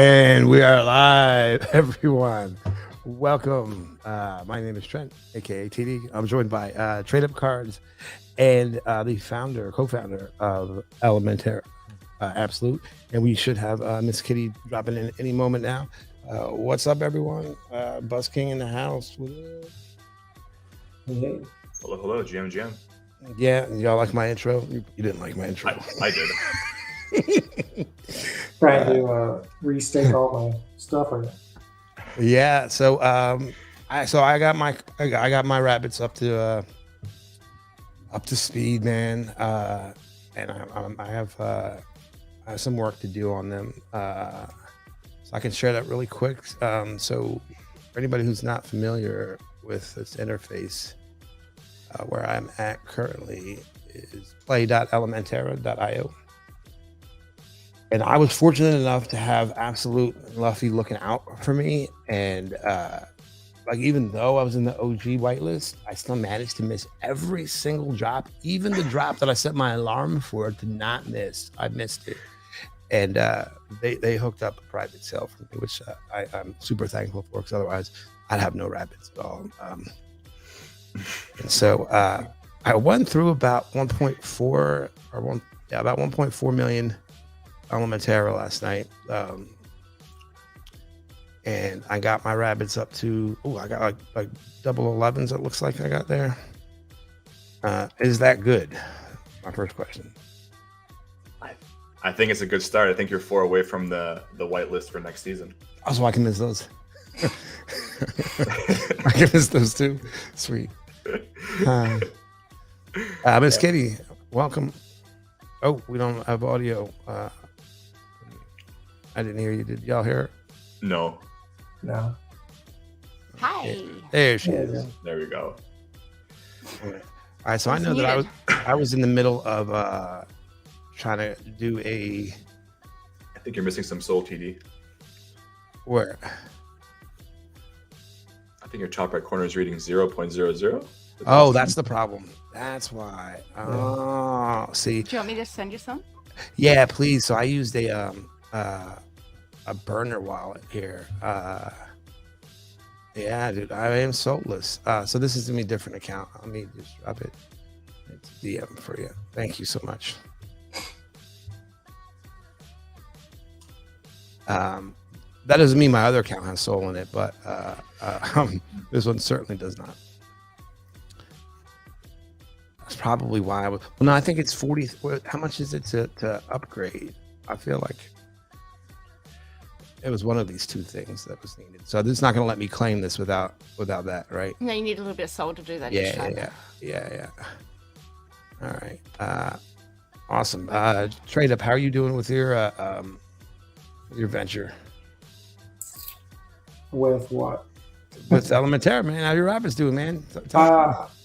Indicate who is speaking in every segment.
Speaker 1: And we are live, everyone. Welcome. My name is Trent, aka TD. I'm joined by TradeupCards and the co-founder of Elementerra, Absolute. And we should have Miss Kitty dropping in any moment now. What's up, everyone? Bus King in the house.
Speaker 2: Hey.
Speaker 3: Hello, GM.
Speaker 1: Yeah, y'all like my intro? You didn't like my intro.
Speaker 3: I did.
Speaker 2: Trying to restake all my stuff right now.
Speaker 1: Yeah, so I got my rabbits up to speed, man. And I have some work to do on them. So I can share that really quick. So for anybody who's not familiar with this interface, where I'm at currently is play.elementerra.io. And I was fortunate enough to have Absolute and Luffy looking out for me. And like, even though I was in the OG whitelist, I still managed to miss every single drop. Even the drop that I set my alarm for to not miss, I missed it. And they hooked up a private sale for me, which I'm super thankful for, because otherwise I'd have no rabbits at all. And so I went through about 1.4 million Elementerra last night, and I got my rabbits up to I got like double 11s. It looks like I got there. Is that good? My first question.
Speaker 3: I think it's a good start. I think you're 4 away from the whitelist for next season.
Speaker 1: Also, I can miss those. I can miss those too. Sweet. Miss Kitty, welcome. Oh, we don't have audio. I didn't hear you. Did y'all hear her?
Speaker 3: No.
Speaker 4: Hi.
Speaker 1: There she is.
Speaker 3: There we go.
Speaker 1: All right, so I know that I was in the middle of trying to do a.
Speaker 3: I think you're missing some soul, TD.
Speaker 1: Where?
Speaker 3: I think your top right corner is reading 0.00.
Speaker 1: Oh, that's the problem. That's why. Oh, see.
Speaker 4: Do you want me to send you some?
Speaker 1: Yeah, please. So I used a burner wallet here. Yeah, dude, I am soulless. So this is gonna be a different account. Let me just drop it. It's DM for you. Thank you so much. That doesn't mean my other account has soul in it, but this one certainly does not. That's probably why well, no, I think it's 40. How much is it to upgrade? I feel like it was one of these two things that was needed. So this is not going to let me claim this without that, right?
Speaker 4: No, you need a little bit of soul to do that.
Speaker 1: Yeah. All right. Awesome. Trade up. How are you doing with your venture?
Speaker 2: With what?
Speaker 1: With Elementerra, man. How your rabbits doing, man?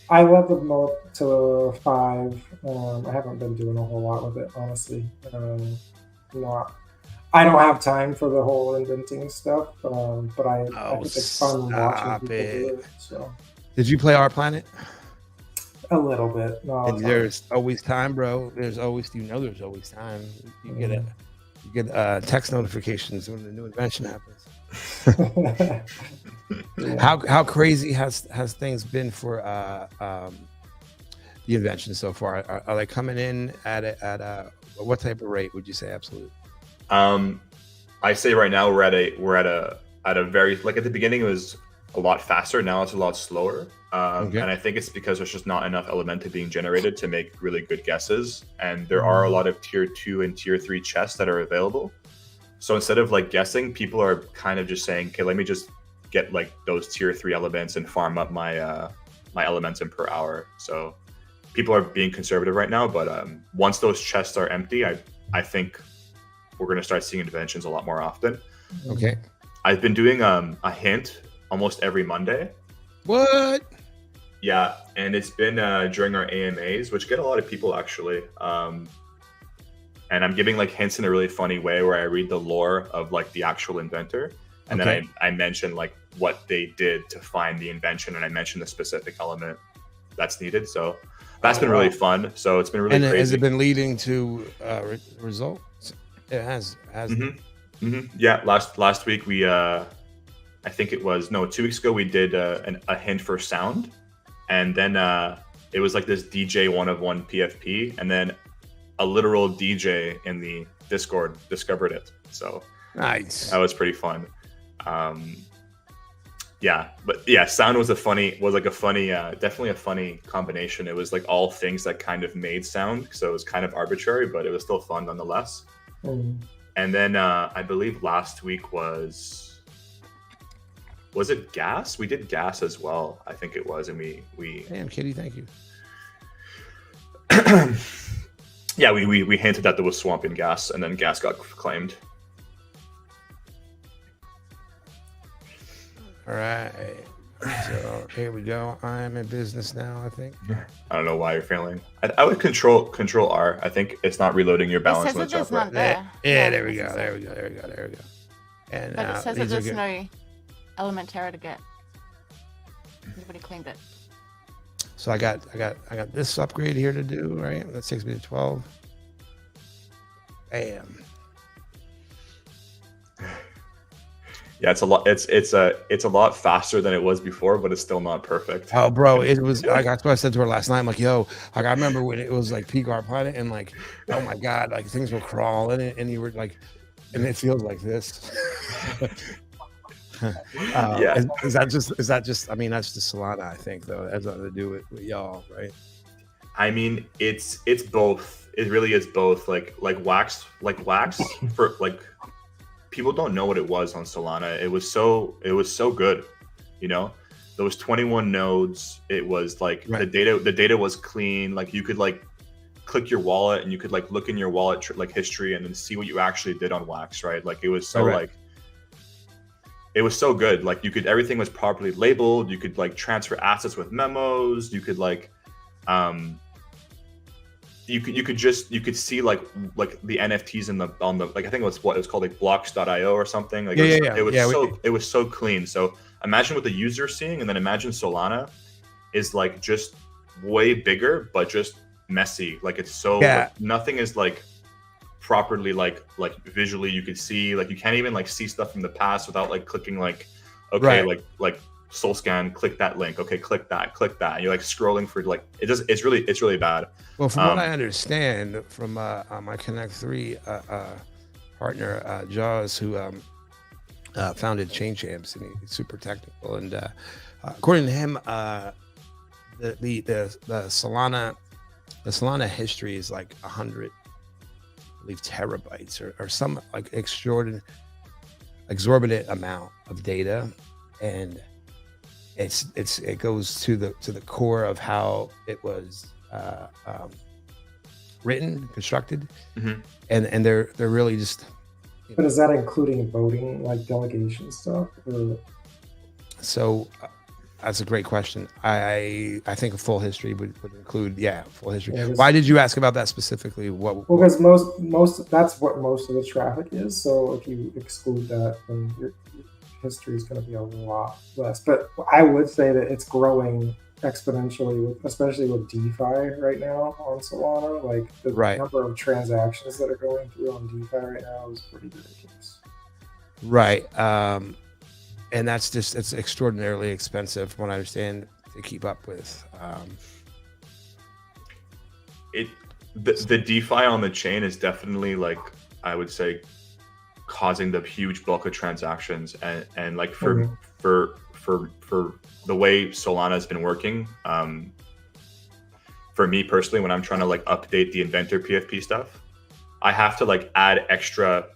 Speaker 2: I leveled them up to 5. I haven't been doing a whole lot with it, honestly. I don't have time for the whole inventing stuff, but I think it's fun watching people do it. So.
Speaker 1: Did you play Our Planet?
Speaker 2: A little bit. No,
Speaker 1: there's always time, bro. There's always time. You get text notifications when the new invention happens.
Speaker 2: Yeah.
Speaker 1: How crazy has things been for the invention so far? Are they coming in at what type of rate would you say? Absolute.
Speaker 3: I say right now we're at a very, like, at the beginning it was a lot faster. Now it's a lot slower. And I think it's because there's just not enough Elementa being generated to make really good guesses. And there are a lot of tier 2 and tier 3 chests that are available. So instead of like guessing, people are kind of just saying, okay, let me just get like those tier 3 elements and farm up my my elements in per hour. So people are being conservative right now, but once those chests are empty, I think we're going to start seeing inventions a lot more often.
Speaker 1: Okay.
Speaker 3: I've been doing a hint almost every Monday.
Speaker 1: What?
Speaker 3: Yeah, and it's been during our AMAs, which get a lot of people actually. And I'm giving like hints in a really funny way where I read the lore of like the actual inventor. And then I mention like what they did to find the invention, and I mention the specific element that's needed. So that's been really fun. So it's been really crazy.
Speaker 1: Has it been leading to results? It has.
Speaker 3: Mm-hmm. Yeah, last week we I think it was 2 weeks ago we did a hint for sound, and then it was like this DJ 1-of-1 PFP, and then a literal DJ in the Discord discovered it. So
Speaker 1: nice.
Speaker 3: That was pretty fun. Yeah, but yeah, sound was definitely a funny combination. It was like all things that kind of made sound, so it was kind of arbitrary, but it was still fun nonetheless. And then I believe last week was it gas? We did gas as well, I think it was, and we
Speaker 1: Damn, Kitty, thank you.
Speaker 3: Yeah, we hinted that there was swamp in gas, and then gas got claimed.
Speaker 1: All right, so here we go. I'm in business now, I think.
Speaker 3: I don't know why you're failing. I would control R. I think it's not reloading your balance when it's up, right?
Speaker 1: Yeah, there we go. There we go. And
Speaker 4: but it says that there's no Elementerra to get. Nobody claimed it.
Speaker 1: So I got this upgrade here to do, right? That takes me to 12. Bam.
Speaker 3: Yeah, it's a lot. It's a lot faster than it was before, but it's still not perfect.
Speaker 1: Oh, bro, it was like that's what I said to her last night. I'm like, yo, like I remember when it was like peak our planet, and like, oh my god, like things were crawling, and you were like, and it feels like this.
Speaker 3: Yeah.
Speaker 1: Is that just? I mean, that's just Solana, I think, though. That has nothing to do with y'all, right?
Speaker 3: I mean, it's both. It really is both. Like wax for like. People don't know what it was on Solana. It was so good, you know. Those 21 nodes. It was like right. The data was clean. Like you could like click your wallet and you could like look in your wallet like history and then see what you actually did on Wax, right? Like it was so like it was so good. Like everything was properly labeled. You could like transfer assets with memos. You could like you could see like the NFTs on the like I think it was called like blocks.io or something. Like it was so clean. So imagine what the user's seeing, and then imagine Solana is like just way bigger, but just messy. Like it's so like, nothing is like properly like visually you could see, like you can't even like see stuff from the past without like clicking like like soul scan, click that link, okay, click that, and you're like scrolling for like it's really bad.
Speaker 1: Well, from what I understand from my Connect 3 partner Jaws, who founded Chain Champs, and he's super technical, and according to him the Solana history is like 100 I believe terabytes or some like exorbitant amount of data, and it goes to the core of how it was written, constructed, and they're really just.
Speaker 2: But is that including voting, like delegation stuff? Or?
Speaker 1: So that's a great question. I think a full history would include full history. Yeah, why did you ask about that specifically? Well,
Speaker 2: because most that's what most of the traffic is. So if you exclude that, then your history is going to be a lot less. But I would say that it's growing exponentially, especially with DeFi right now on Solana. Like the number of transactions that are going through on DeFi right now is pretty ridiculous.
Speaker 1: Right. And that's just, it's extraordinarily expensive from what I understand to keep up with.
Speaker 3: The DeFi on the chain is definitely like, I would say, causing the huge bulk of transactions, and like for the way Solana has been working, for me personally, when I'm trying to like update the Inventor PFP stuff, I have to like add extra,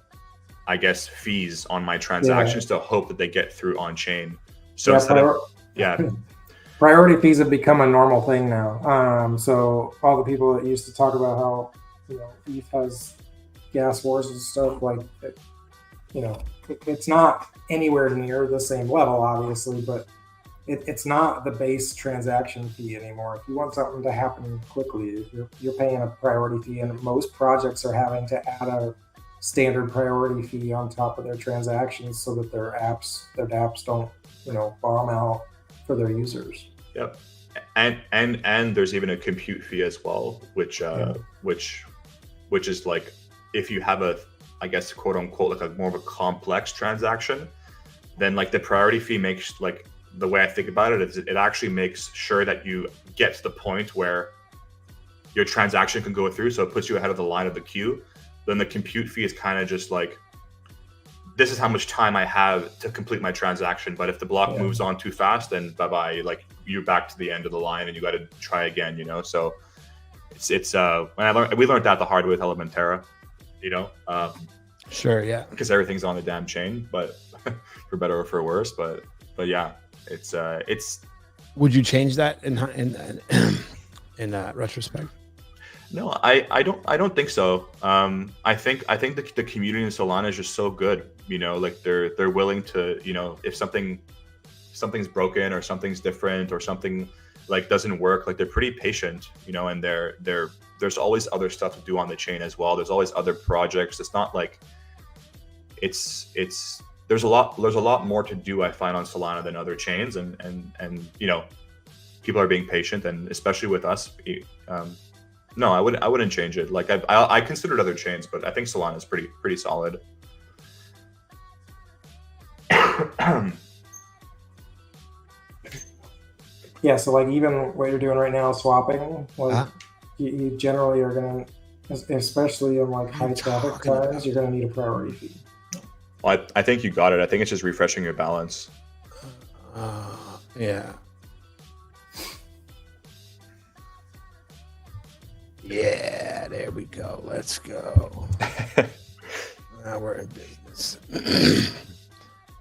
Speaker 3: I guess, fees on my transactions to hope that they get through on chain. So
Speaker 2: priority fees have become a normal thing now. So all the people that used to talk about how ETH has gas wars and stuff, like it's not anywhere near the same level, obviously, but it's not the base transaction fee anymore. If you want something to happen quickly, you're paying a priority fee, and most projects are having to add a standard priority fee on top of their transactions so that their dApps don't bomb out for their users.
Speaker 3: Yep. And there's even a compute fee as well, which is like, if you have I guess, quote unquote, like a more of a complex transaction, then like the priority fee makes, like, the way I think about it is it actually makes sure that you get to the point where your transaction can go through. So it puts you ahead of the line of the queue. Then the compute fee is kind of just like, this is how much time I have to complete my transaction. But if the block moves on too fast, then bye-bye, like you're back to the end of the line and you got to try again, you know? So it's when we learned that the hard way with Elementerra, you know?
Speaker 1: Sure. Yeah.
Speaker 3: Because everything's on the damn chain, but for better or for worse, but yeah, it's
Speaker 1: Would you change that in retrospect?
Speaker 3: No, I don't think so. I think the community in Solana is just so good. You know, like they're willing to, you know, if something's broken or something's different or something like doesn't work, like they're pretty patient, you know, and there's always other stuff to do on the chain as well. There's always other projects. It's not like there's a lot more to do, I find, on Solana than other chains, and you know, people are being patient, and especially with us. No, I wouldn't change it. Like I considered other chains, but I think Solana is pretty solid.
Speaker 2: Yeah, so like even what you're doing right now, swapping, like you generally are gonna, especially in like high traffic times, you're gonna need a priority fee.
Speaker 3: Well, I think you got it. I think it's just refreshing your balance.
Speaker 1: Yeah. Yeah, there we go. Let's go. Now we're in business.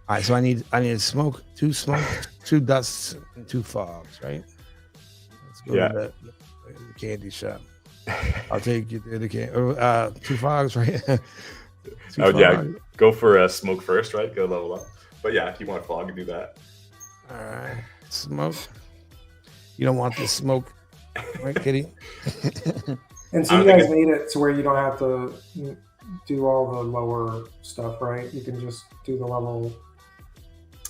Speaker 1: All right, so I need two smoke, two dusts, and two fogs, right? Let's go to the candy shop. I'll take you to the candy. Two fogs, right?
Speaker 3: Yeah, go for a smoke first, right? Go level up. But yeah, if you want fog, do that.
Speaker 1: All right, smoke. You don't want the smoke, right, Kitty?
Speaker 2: And so you guys made it to where you don't have to do all the lower stuff, right? You can just do the level.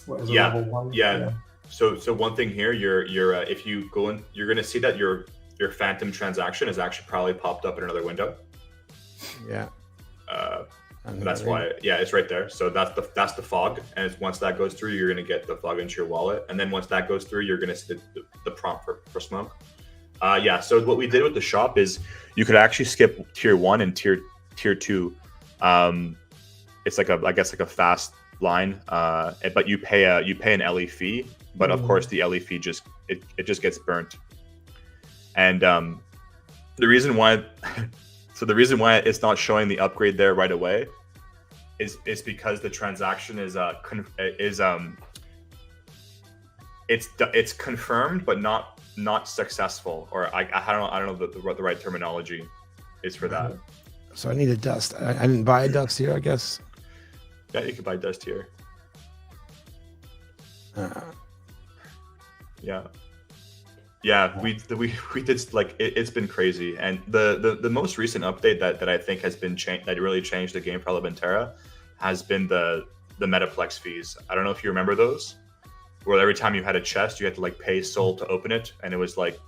Speaker 2: What is it, level 1?
Speaker 3: Yeah. So one thing here, you're if you go in, you're gonna see that your phantom transaction is actually probably popped up in another window.
Speaker 1: Yeah.
Speaker 3: That's why. Yeah, it's right there. So that's the fog, and once that goes through, you're gonna get the fog into your wallet, and then once that goes through, you're gonna see the prompt for smoke. Yeah. So what we did with the shop is you could actually skip tier 1 and tier 2. It's like a fast line, but you pay an LE fee, but of course the LE fee just gets burnt. And the reason why it's not showing the upgrade there right away is because the transaction is it's confirmed but not successful, or I don't know what the right terminology is for that.
Speaker 1: So I need a dust. I didn't buy a dust here, I guess.
Speaker 3: Yeah, you can buy dust here. Yeah, we did, like, it's been crazy, and the most recent update that I think has been that really changed the game for Elementerra has been the Metaplex fees. I don't know if you remember those, where every time you had a chest, you had to like pay Sol to open it, and it was like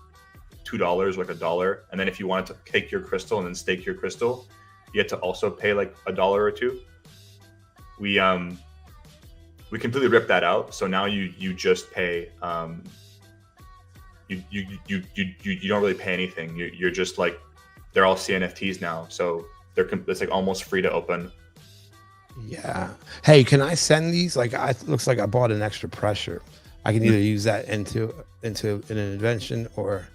Speaker 3: $2, like $1, and then if you wanted to take your crystal and then stake your crystal, you had to also pay like $1 or $2. We completely ripped that out, so now you just pay. You don't really pay anything. You're just like, they're all CNFTs now, so it's like almost free to open.
Speaker 1: Yeah. Hey, can I send these? Like, it looks like I bought an extra pressure. I can either use that into an invention, or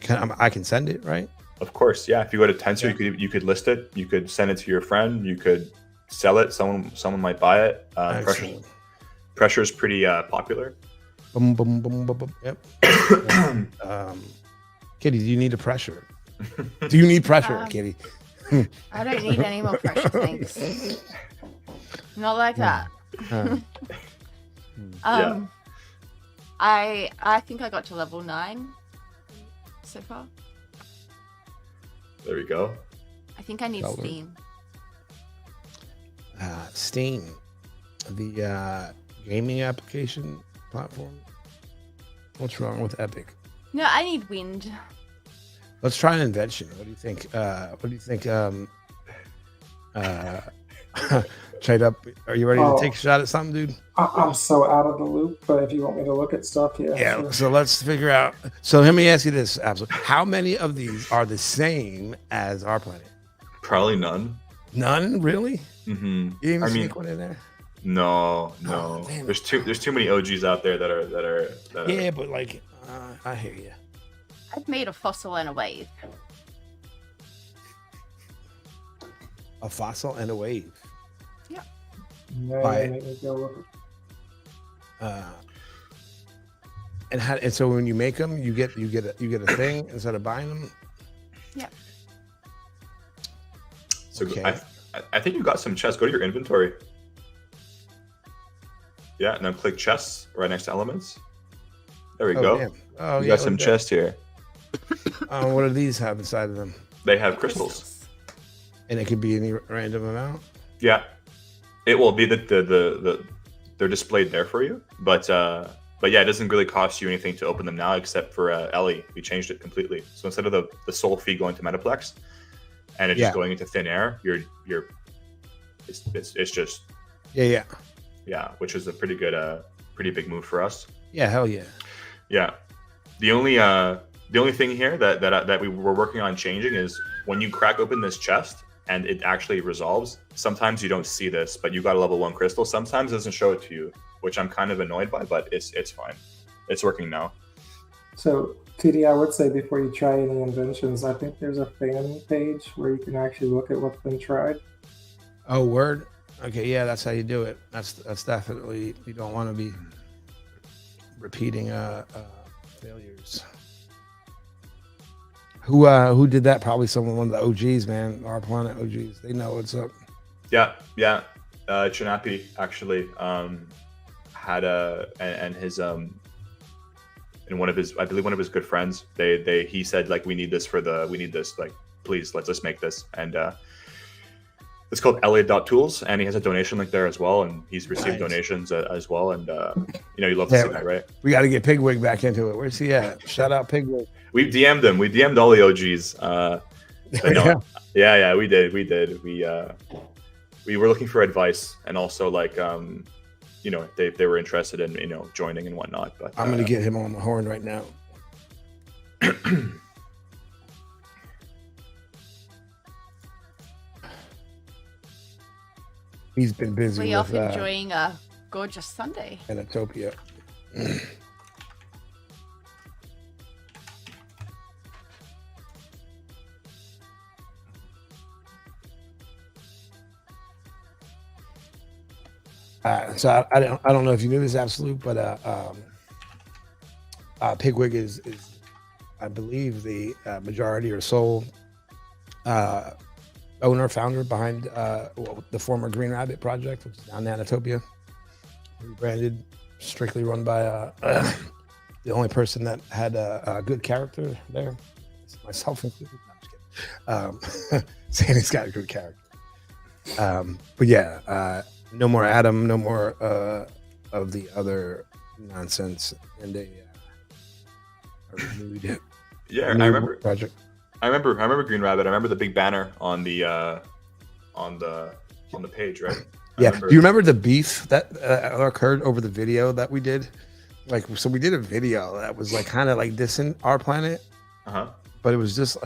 Speaker 1: I can send it, right?
Speaker 3: Of course, yeah. If you go to Tensor, you could list it. You could send it to your friend. You could sell it. Someone might buy it. Pressure is pretty popular.
Speaker 1: Boom, boom, boom, boom, boom. Yep. Kitty, do you need a pressure? Do you need pressure, Kitty?
Speaker 4: I don't need any more pressure, thanks. Not like that.
Speaker 3: Yeah.
Speaker 4: I think I got to level 9 so far.
Speaker 3: There we go.
Speaker 4: I think I need Steam.
Speaker 1: Steam, the gaming application platform. What's wrong with Epic?
Speaker 4: No, I need Wind.
Speaker 1: Let's try an invention. What do you think? Trade up. Are you ready to
Speaker 2: Oh.
Speaker 1: take a shot at something, dude?
Speaker 2: I'm so out of the loop, but if you want me to look at stuff, yeah.
Speaker 1: Yeah.
Speaker 2: Sure.
Speaker 1: So let's figure out. So let me ask you this, absolutely. How many of these are the same as our planet?
Speaker 3: Probably none.
Speaker 1: None, really?
Speaker 3: Mm-hmm.
Speaker 1: You didn't even sneak one in there?
Speaker 3: No.
Speaker 1: Oh,
Speaker 3: there's too many OGs out there that are.
Speaker 1: Yeah, but like, I hear you.
Speaker 4: I've made a fossil and a wave.
Speaker 1: A fossil and a wave.
Speaker 4: Yeah.
Speaker 2: Make me go look.
Speaker 1: And so when you make them, you get a thing instead of buying them.
Speaker 4: Yeah.
Speaker 3: So
Speaker 1: okay.
Speaker 3: I think you got some chests. Go to your inventory. Yeah, and then click chests right next to elements. There we go.
Speaker 1: Damn. Oh,
Speaker 3: you got some chests here.
Speaker 1: What do these have inside of them?
Speaker 3: They have crystals.
Speaker 1: And it could be any random amount.
Speaker 3: Yeah, it will be they're displayed there for you, but yeah, it doesn't really cost you anything to open them now, except for Ellie. We changed it completely. So instead of the soul fee going to Metaplex, and it's just going into thin air, it's just yeah, which is a pretty big move for us.
Speaker 1: Yeah, hell yeah.
Speaker 3: Yeah, the only thing here that we were working on changing is when you crack open this chest and it actually resolves. Sometimes you don't see this, but you got a level 1 crystal. Sometimes it doesn't show it to you, which I'm kind of annoyed by, but it's fine. It's working now.
Speaker 2: So, TD, I would say before you try any inventions, I think there's a fan page where you can actually look at what's been tried.
Speaker 1: Oh, word. Okay, yeah, that's how you do it. That's definitely, you don't want to be repeating failures. Who did that? Probably one of the OGs, man. Our planet OGs. They know what's up.
Speaker 3: Yeah. Chinapi actually had and his and one of his, I believe one of his good friends. He said like we need this, like please let's make this, and it's called LA.tools, and he has a donation link there as well, and he's received donations as well, and you love to see that, right?
Speaker 1: We got to get Pigwig back into it. Where's he at? Shout out Pigwig.
Speaker 3: We DM'd him. We DM'd all the OGs. Yeah, we did. We were looking for advice, and also like they were interested in joining and whatnot. But
Speaker 1: I'm gonna get him on the horn right now. He's been busy.
Speaker 4: We off enjoying a gorgeous Sunday.
Speaker 1: In Utopia. So I don't know if you knew this, Absolute, but Pigwig is I believe the majority or sole owner, founder behind the former Green Rabbit project, which is down in Anatopia, rebranded, strictly run by the only person that had a good character there, myself included. No, I'm just kidding. Sandy's got a good character. But yeah, no more Adam, no more of the other nonsense, and a renewed.
Speaker 3: Yeah, I remember project. I remember Green Rabbit. I remember the big banner on the page, right?
Speaker 1: Do you remember the beef that occurred over the video that we did? Like, so we did a video that was like kind of like dissing our planet, but it was just,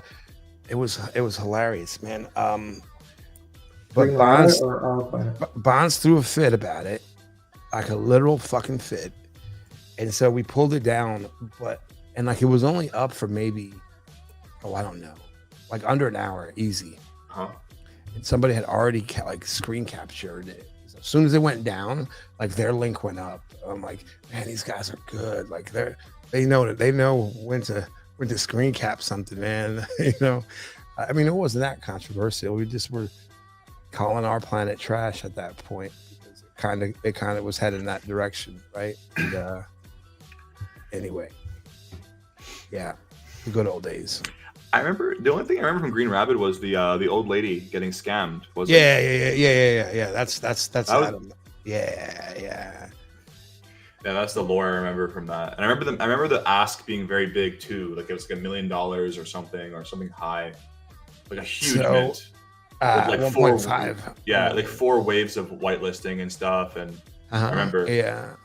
Speaker 1: it was hilarious, man. But Bonds threw a fit about it, like a literal fucking fit, and so we pulled it down. And like it was only up for maybe, I don't know, like under an hour, easy. And somebody had already screen captured it. So as soon as it went down, like their link went up. I'm like, man, these guys are good. Like they know when to screen cap something, man. I mean, it wasn't that controversial. We just were calling our planet trash at that point because it kind of was headed in that direction, right? And anyway, yeah, the good old days.
Speaker 3: I remember the only thing I remember from Green Rabbit was the old lady getting scammed.
Speaker 1: Yeah. That's Adam. Yeah.
Speaker 3: Yeah, that's the lore I remember from that. And I remember the ask being very big too. Like it was like $1 million or something high, like a huge mint. like
Speaker 1: 1.5.
Speaker 3: Yeah, like 4 waves of whitelisting and stuff. And I remember that.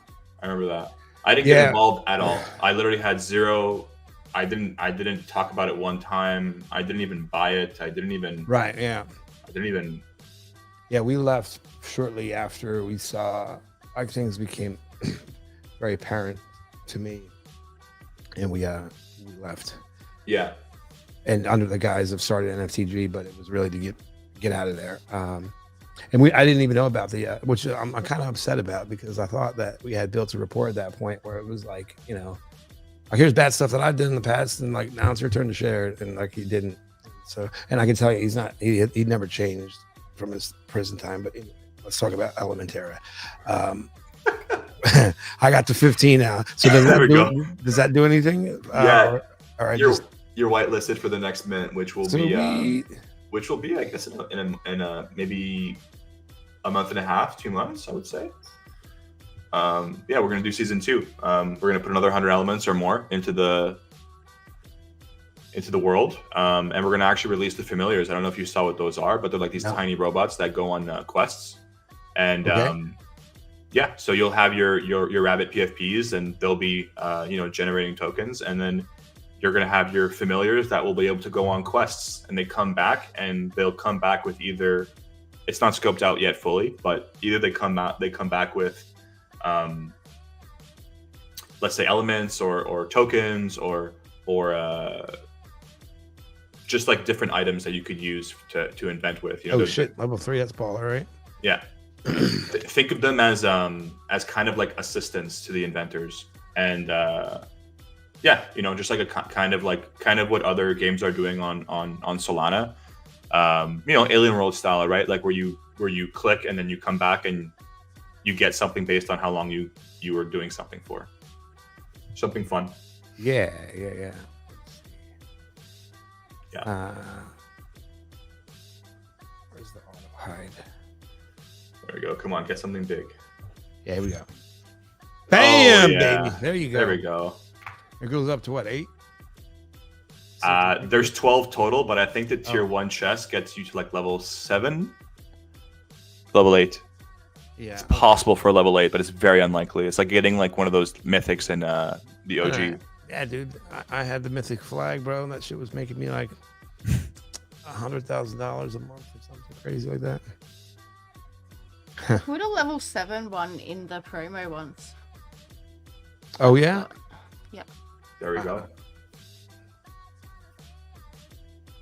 Speaker 3: I didn't get involved at all. I literally had 0. I didn't talk about it one time. I didn't even buy it. I didn't even.
Speaker 1: Yeah, we left shortly after we saw like things became very apparent to me, and we left.
Speaker 3: Yeah.
Speaker 1: And under the guise of starting NFTG, but it was really to get out of there. And I didn't even know about the which I'm kind of upset about, because I thought that we had built a rapport at that point where it was like, like, here's bad stuff that I've done in the past, and like now it's your turn to share it, and like he didn't. So, and I can tell you, he never changed from his prison time. But anyway, let's talk about Elementerra. I got to 15 now. So does that do anything?
Speaker 3: Yeah.
Speaker 1: Or
Speaker 3: you're whitelisted for the next mint, which will be I guess in a maybe a month and a half, 2 months, I would say. We're gonna do season 2. We're gonna put another 100 elements or more into the world, and we're gonna actually release the familiars. I don't know if you saw what those are, but they're like these tiny robots that go on quests, and so you'll have your rabbit PFPs, and they'll be generating tokens, and then you're gonna have your familiars that will be able to go on quests, and they'll come back with either, it's not scoped out yet fully, but either they come back with let's say elements or tokens or just like different items that you could use to invent with.
Speaker 1: Level 3, that's baller, right?
Speaker 3: Yeah. Think of them as kind of like assistants to the inventors, and just like a kind of what other games are doing on Solana, Alien World style, right? Like where you click and then you come back and you get something based on how long you were doing something for. Something fun.
Speaker 1: Yeah. Where's the auto hide?
Speaker 3: There we go. Come on, get something big.
Speaker 1: Yeah, here we go. Bam, baby. There you go.
Speaker 3: There we go.
Speaker 1: It goes up to what, 8?
Speaker 3: There's 12 total, but I think the tier 1 chest gets you to like level 7, level 8.
Speaker 1: Yeah,
Speaker 3: it's possible for level 8, but it's very unlikely. It's like getting like one of those mythics in the OG.
Speaker 1: Yeah, dude. I had the mythic flag, bro, and that shit was making me like $100,000 a month or something crazy like that.
Speaker 4: Put a level 7 one in the promo once.
Speaker 1: Oh yeah.
Speaker 4: Yep.
Speaker 3: There we go.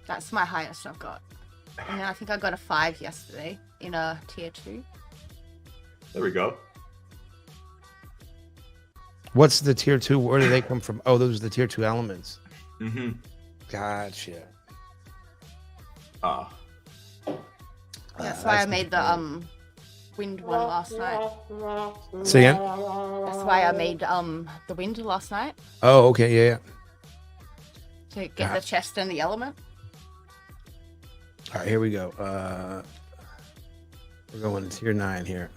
Speaker 4: That's my highest I've got. And then I think I got a 5 yesterday in a tier 2.
Speaker 3: There we go.
Speaker 1: What's the tier 2? Where do they come from? Oh, those are the tier 2 elements.
Speaker 3: Mm-hmm.
Speaker 1: Gotcha.
Speaker 4: That's why I made the wind one last night.
Speaker 1: Say again?
Speaker 4: That's why I made the wind last night.
Speaker 1: Oh, okay, yeah.
Speaker 4: To get the chest and the element.
Speaker 1: All right, here we go. We're going to tier 9 here.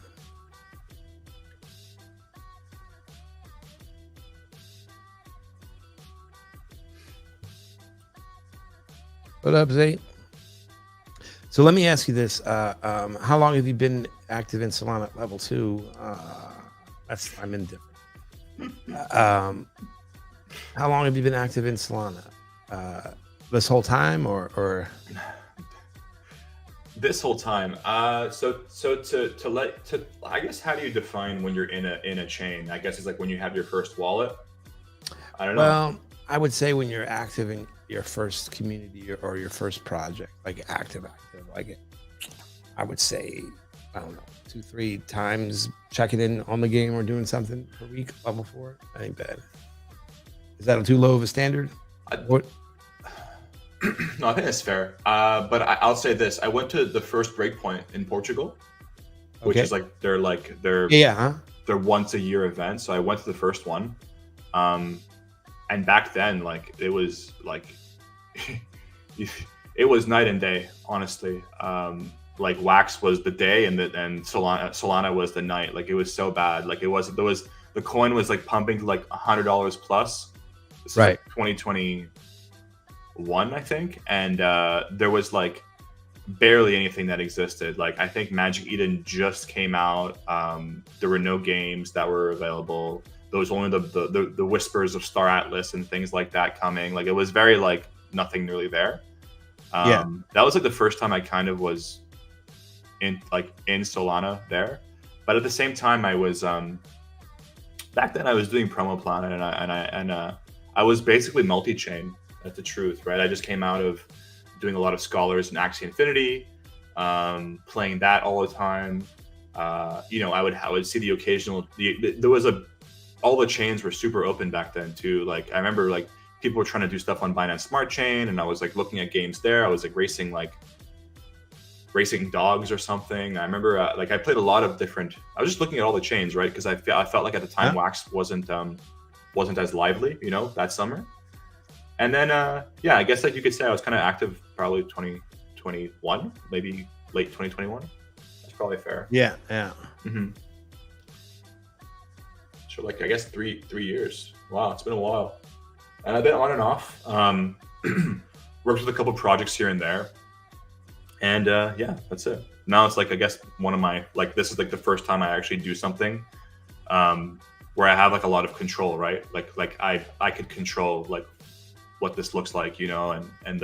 Speaker 1: What up, Zay? So let me ask you this: how long have you been active in Solana at level 2? I'm indifferent. How long have you been active in Solana? This whole time, or
Speaker 3: this whole time? So I guess, how do you define when you're in a chain? I guess it's like when you have your first wallet. I don't know.
Speaker 1: Well, I would say when you're active in your first community or your first project, like active, like I would say, I don't know, 2-3 times checking in on the game or doing something per week. Level 4, I ain't bad. Is that too low of a standard? What?
Speaker 3: No, I think that's fair. But I'll say this: I went to the first breakpoint in Portugal, which is like they're once a year event. So I went to the first one, and back then, like it was like it was night and day, honestly. Like Wax was the day, and Solana was the night. Like it was so bad. Like the coin was like pumping to like $100 plus. This is like 2021, I think, and there was like barely anything that existed. Like I think Magic Eden just came out. There were no games that were available. There was only the whispers of Star Atlas and things like that coming. Like it was very like nothing really there. That was like the first time I kind of was in Solana there. But at the same time, I was back then I was doing Promo Planet, and I was basically multi-chain. That's the truth, right? I just came out of doing a lot of Scholars and Axie Infinity, playing that all the time. I would see the occasional. There was all the chains were super open back then too. Like I remember like people were trying to do stuff on Binance Smart Chain, and I was like looking at games there. I was like racing dogs or something. I remember like I played a lot of different. I was just looking at all the chains, right? Because I felt like at the time Wax wasn't as lively, that summer. And then I guess like you could say I was kind of active probably 2021, maybe late 2021. That's probably fair.
Speaker 1: Yeah.
Speaker 3: Mm-hmm. So like I guess three years. Wow, it's been a while. And I've been on and off. Worked with a couple projects here and there. And that's it. Now it's like I guess one of my this is like the first time I actually do something where I have like a lot of control, right? Like I could control like what this looks like, and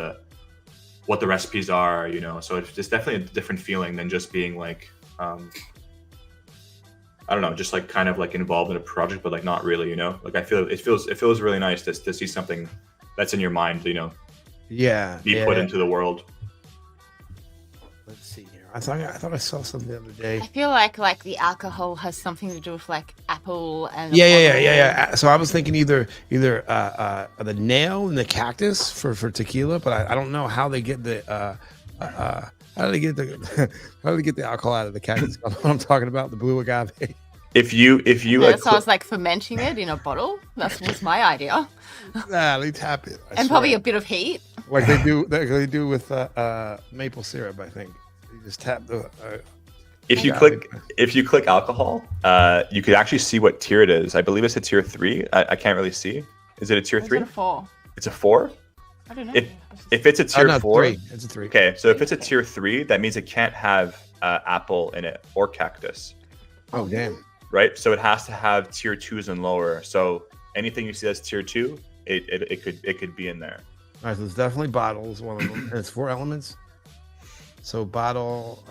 Speaker 3: what the recipes are, So it's definitely a different feeling than just being like I don't know, just like kind of like involved in a project, but like not really, Like it feels really nice to see something that's in your mind, be put into the world.
Speaker 1: Let's see here. I thought I saw something the other day.
Speaker 4: I feel like the alcohol has something to do with like apple and
Speaker 1: yeah. So I was thinking either the nail and the cactus for tequila, but I don't know how they get the how do they get the alcohol out of the cactus? What I'm talking about, the blue agave.
Speaker 3: If you
Speaker 4: so I was like fermenting it in a bottle. That was my idea.
Speaker 1: They tap it,
Speaker 4: and probably a bit of heat.
Speaker 1: Like they do with maple syrup, I think. You just tap the.
Speaker 3: If you click alcohol, you could actually see what tier it is. I believe it's a tier 3. I can't really see. Is it a tier 3?
Speaker 4: It's a 4.
Speaker 3: It's a 4.
Speaker 4: I don't know.
Speaker 3: If it's a tier 4,
Speaker 1: 3. It's a 3.
Speaker 3: Okay, so if it's a tier 3, that means it can't have apple in it or cactus.
Speaker 1: Oh damn!
Speaker 3: Right, so it has to have tier 2s and lower. So anything you see as tier 2, it could be in there.
Speaker 1: All right, so it's definitely bottles, one of them, and it's 4 elements. So bottle,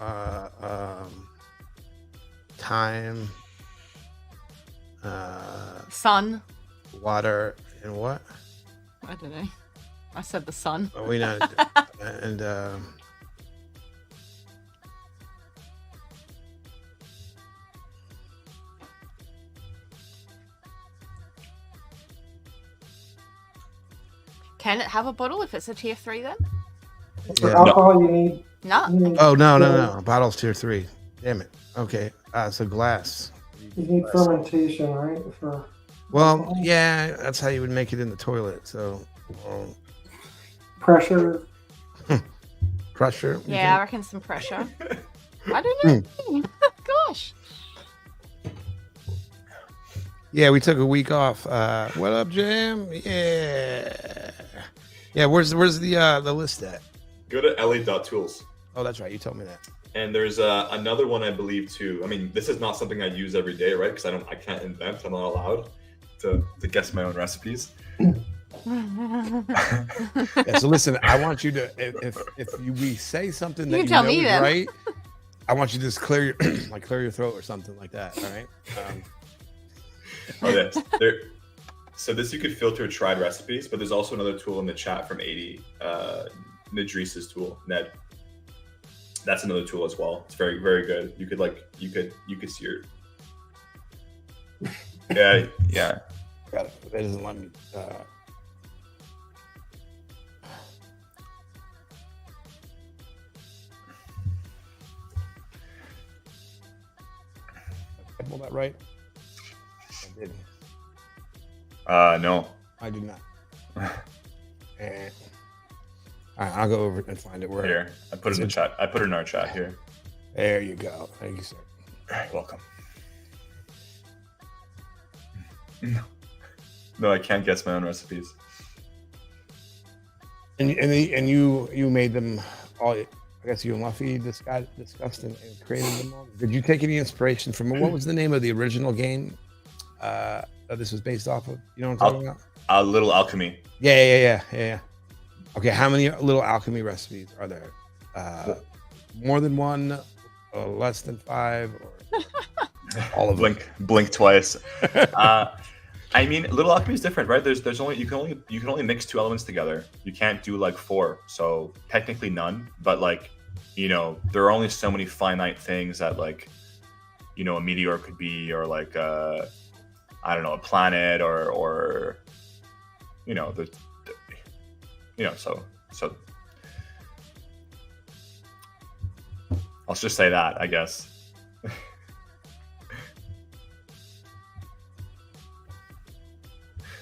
Speaker 1: time,
Speaker 4: sun,
Speaker 1: water, and what?
Speaker 4: I don't know. I said the sun.
Speaker 1: Oh, we know. And
Speaker 4: can it have a bottle if it's a tier 3 then?
Speaker 2: For alcohol, you need.
Speaker 4: No.
Speaker 1: Oh no! Bottle's tier 3. Damn it. Okay. So glass.
Speaker 2: You need fermentation, right? For
Speaker 1: well, yeah, that's how you would make it in the toilet. So
Speaker 2: pressure.
Speaker 1: Pressure.
Speaker 4: Yeah, I reckon some pressure. I don't know. Gosh.
Speaker 1: Yeah, we took a week off. What up, Jam? Yeah. Where's the list at?
Speaker 3: Go to la.tools.
Speaker 1: Oh, that's right. You told me that.
Speaker 3: And there's another one I believe too. I mean, this is not something I use every day, right? Because I can't invent. I'm not allowed to guess my own recipes.
Speaker 1: Yeah, so listen, I want you to if we say something that you
Speaker 4: tell
Speaker 1: know
Speaker 4: me
Speaker 1: is
Speaker 4: then.
Speaker 1: right, I want you to just clear your throat or something like that. All right.
Speaker 3: So this you could filter tried recipes, but there's also another tool in the chat from 80, Nedreese's tool, Ned. That's another tool as well. It's very, very good. You could see your. Yeah.
Speaker 1: Got it. That doesn't let me. I pulled that right. I didn't.
Speaker 3: No.
Speaker 1: I do not. And I'll go over and find it. Where
Speaker 3: here, I put it in the chat. I put it in our chat here.
Speaker 1: There you go. Thank you, sir.
Speaker 3: Welcome. No, I can't guess my own recipes.
Speaker 1: And you made them all. I guess you and Luffy discussed and created them all. Did you take any inspiration from what was the name of the original game that this was based off of? You know what I'm talking about?
Speaker 3: A Little Alchemy.
Speaker 1: Yeah. Okay, how many little alchemy recipes are there? More than one, less than 5, or all of them?
Speaker 3: Blink twice. I mean, Little Alchemy is different, right? There's only you can only mix 2 elements together. You can't do like 4. So technically none. But like, you know, there are only so many finite things that like, you know, a meteor could be, or like I don't know, a planet, or you know, so I'll just say that, I guess.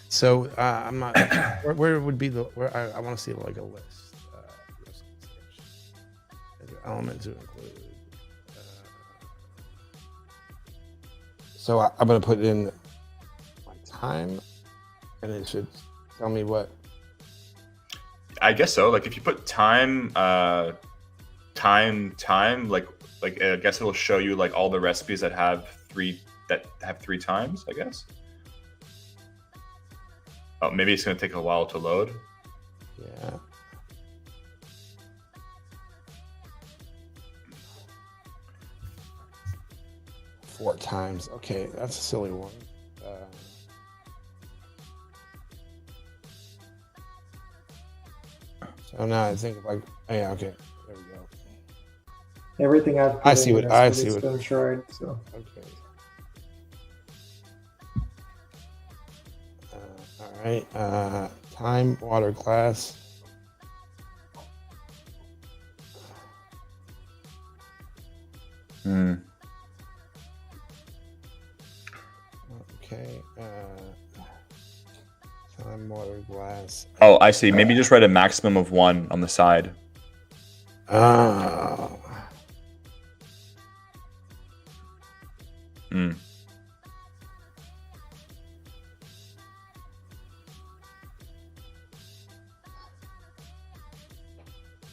Speaker 1: So I'm not. Where would be the? Where I want to see like a list. Element to include. So I'm going to put in my time, and it should tell me what.
Speaker 3: I guess so. Like if you put time, like I guess it'll show you like all the recipes that have 3 times, I guess. Oh, maybe it's going to take a while to load.
Speaker 1: Yeah. Four times. Okay, that's a silly one. So now I think like, yeah, okay, there we go.
Speaker 2: Everything I've
Speaker 1: I see what I see.
Speaker 2: It's been tried. So
Speaker 1: okay. All right. Time, water, glass. Okay. Time, water, glass.
Speaker 3: Oh, I see. Maybe just write a maximum of 1 on the side.
Speaker 1: Oh.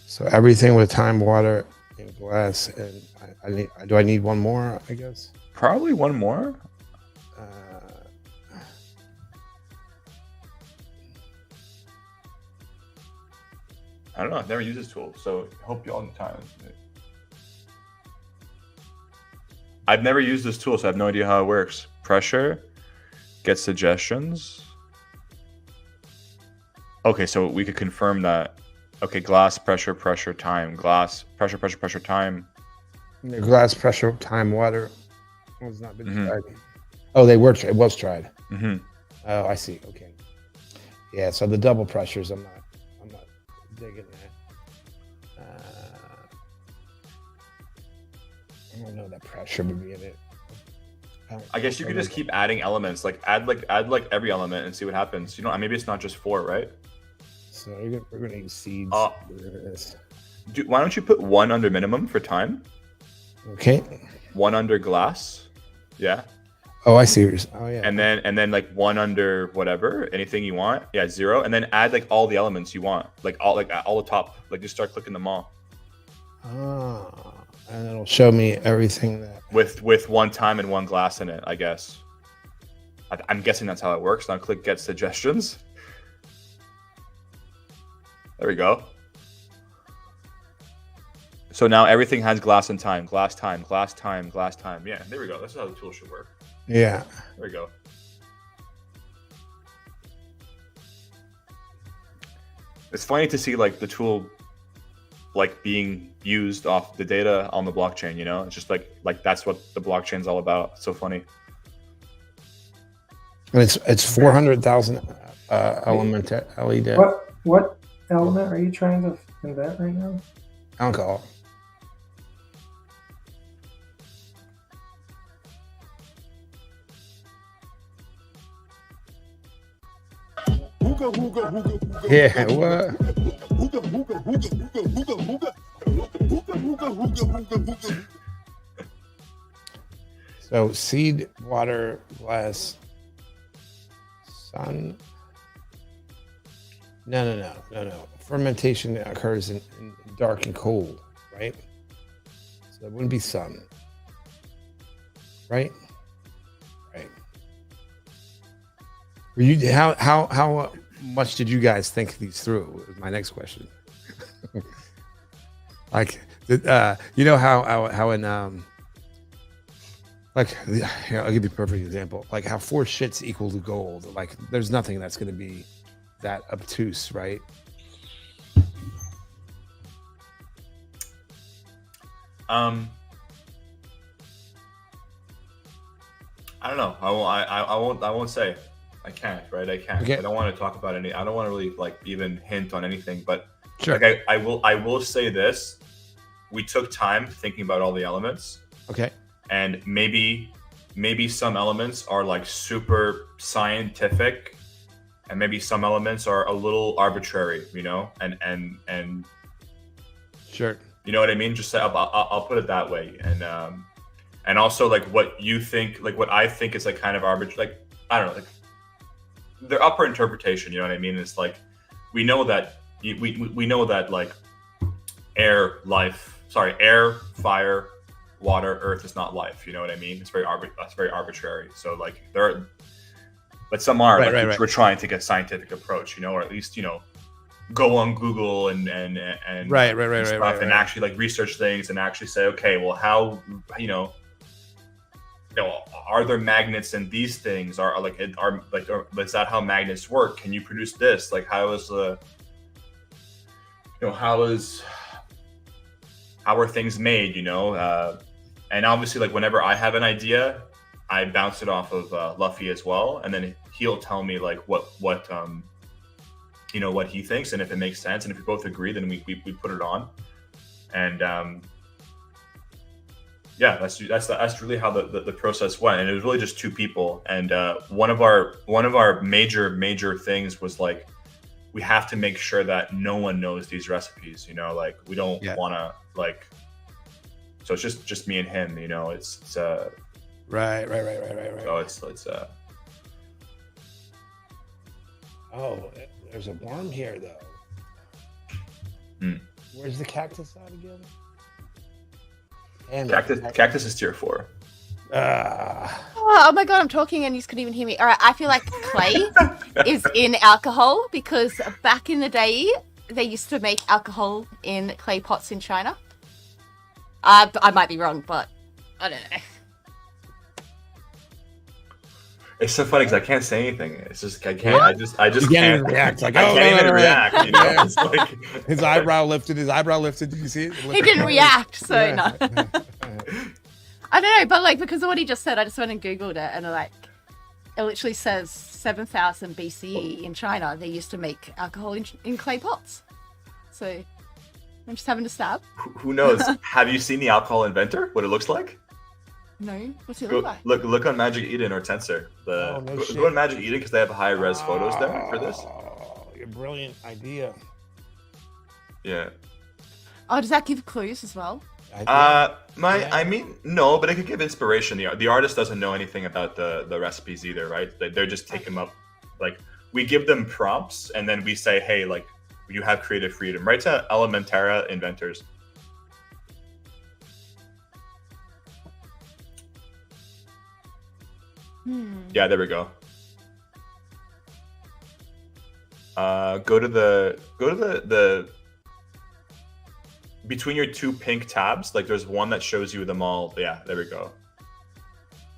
Speaker 1: So everything with time, water, and glass, and I need one more, I guess.
Speaker 3: Probably one more. I don't know. I've never used this tool, so hope you all the time. I've never used this tool, so I have no idea how it works. Pressure, get suggestions. Okay, so we could confirm that. Okay, glass, pressure, time. Glass, pressure, time.
Speaker 1: Glass, pressure, time, water. Well, it's not been tried. Oh, they were. It was tried. Oh, I see. Okay. Yeah. So the double pressures, I'm not digging that. I don't know that pressure would be in it.
Speaker 3: I guess you could just keep adding elements, like add every element and see what happens. You know, maybe it's not just 4, right?
Speaker 1: So we're gonna use seeds.
Speaker 3: Why don't you put 1 under minimum for time?
Speaker 1: Okay.
Speaker 3: 1 under glass. Yeah.
Speaker 1: Oh, I see. Oh, yeah.
Speaker 3: And then like 1 under whatever, anything you want. Yeah, 0, and then add like all the elements you want, like all the top. Like just start clicking them all.
Speaker 1: Oh, and it'll show me everything that
Speaker 3: with 1 time and 1 glass in it, I guess. I'm guessing that's how it works. Now click get suggestions. There we go. So now everything has glass and time, glass time, glass time, glass time. Yeah, there we go. This is how the tool should work.
Speaker 1: Yeah.
Speaker 3: There we go. It's funny to see like the tool like being used off the data on the blockchain, you know? It's just like that's what the blockchain's all about. It's so funny.
Speaker 1: And it's 400,000 Elementerra LED.
Speaker 2: What element are you trying to invent right now?
Speaker 1: Alcohol. Yeah, what? So seed, water, glass, sun. No. Fermentation occurs in dark and cold, right? right? So it wouldn't be sun, right? Right. Were you how much did you guys think these through? Is my next question. Like, you know how in like, here, I'll give you a perfect example. Like how 4 shits equal to gold. Like, there's nothing that's going to be that obtuse, right?
Speaker 3: I don't know. I won't say. I can't. Right? I can't.
Speaker 1: Okay.
Speaker 3: I don't want to talk about any. I don't want to really like even hint on anything. But
Speaker 1: Sure.
Speaker 3: like I will say this. We took time thinking about all the elements.
Speaker 1: Okay.
Speaker 3: And maybe some elements are like super scientific, and maybe some elements are a little arbitrary, you know, and
Speaker 1: Sure.
Speaker 3: you know what I mean. Just I'll put it that way, and also like what you think, like what I think is like kind of arbitrary. Like I don't know, like they're up for interpretation. You know what I mean? It's like we know that we know that like air, fire, water, earth is not life. You know what I mean? It's that's very arbitrary. So like there are, but some are.
Speaker 1: Right,
Speaker 3: like,
Speaker 1: right.
Speaker 3: We're trying to get scientific approach, you know, or at least, you know, go on Google and
Speaker 1: Right.
Speaker 3: and actually like research things and actually say, okay, well, how, you know, are there magnets in these things? Is that how magnets work? Can you produce this? Like, how are things made? You know, and obviously, like whenever I have an idea, I bounce it off of Luffy as well, and then he'll tell me like what you know, what he thinks, and if it makes sense, and if we both agree, then we put it on, and yeah, that's really how the process went, and it was really just 2 people, and one of our major things was like we have to make sure that no one knows these recipes, you know, like we don't want to like, so it's just me and him, you know, it's
Speaker 1: Right.
Speaker 3: so it's
Speaker 1: Oh, there's a worm here though. Where's the cactus at again?
Speaker 3: Cactus is tier 4.
Speaker 4: Oh my god, I'm talking and you couldn't even hear me. All right, I feel like clay is in alcohol because back in the day they used to make alcohol in clay pots in China. I might be wrong, but I don't know.
Speaker 3: It's so funny because I can't say anything. It's just I can't. I just
Speaker 1: You can't
Speaker 3: can't
Speaker 1: even react. Like,
Speaker 3: I
Speaker 1: oh,
Speaker 3: can't
Speaker 1: no,
Speaker 3: even
Speaker 1: no, no.
Speaker 3: react. You know,
Speaker 1: Yeah.
Speaker 3: it's like
Speaker 1: His eyebrow lifted. Did you see it?
Speaker 4: He didn't react, so
Speaker 1: Yeah.
Speaker 4: no. I don't know, but like because of what he just said, I just went and googled it, and like it literally says 7,000 BCE in China they used to make alcohol in clay pots. So I'm just having a stab.
Speaker 3: who knows? Have you seen the alcohol inventor? What it looks like?
Speaker 4: No, what's it look like?
Speaker 3: Look on Magic Eden or Tensor. Go on Magic Eden because they have high res photos there for this.
Speaker 1: Oh, your brilliant idea.
Speaker 3: Yeah.
Speaker 4: Oh, does that give clues as well?
Speaker 3: I mean, no, but it could give inspiration. The artist doesn't know anything about the recipes either, right? They're just take them up. Like we give them prompts and then we say, hey, like you have creative freedom. Right to Elementerra inventors. Yeah, there we go. Go to the between your 2 pink tabs, like there's one that shows you them all. Yeah, there we go.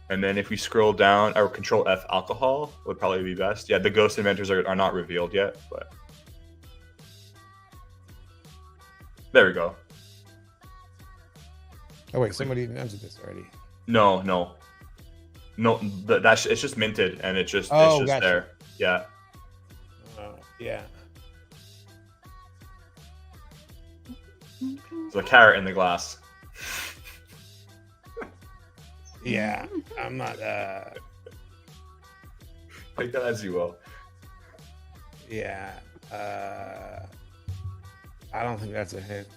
Speaker 3: And then if we scroll down, or Control F alcohol would probably be best. Yeah, the ghost inventors are not revealed yet, but there we go.
Speaker 1: Oh wait, somebody invented this already.
Speaker 3: No, that's it's just minted and it's just
Speaker 1: Gotcha.
Speaker 3: there. Yeah.
Speaker 1: Yeah.
Speaker 3: There's a carrot in the glass.
Speaker 1: Yeah. I'm not.
Speaker 3: Take that as you will.
Speaker 1: Yeah. I don't think that's a hint.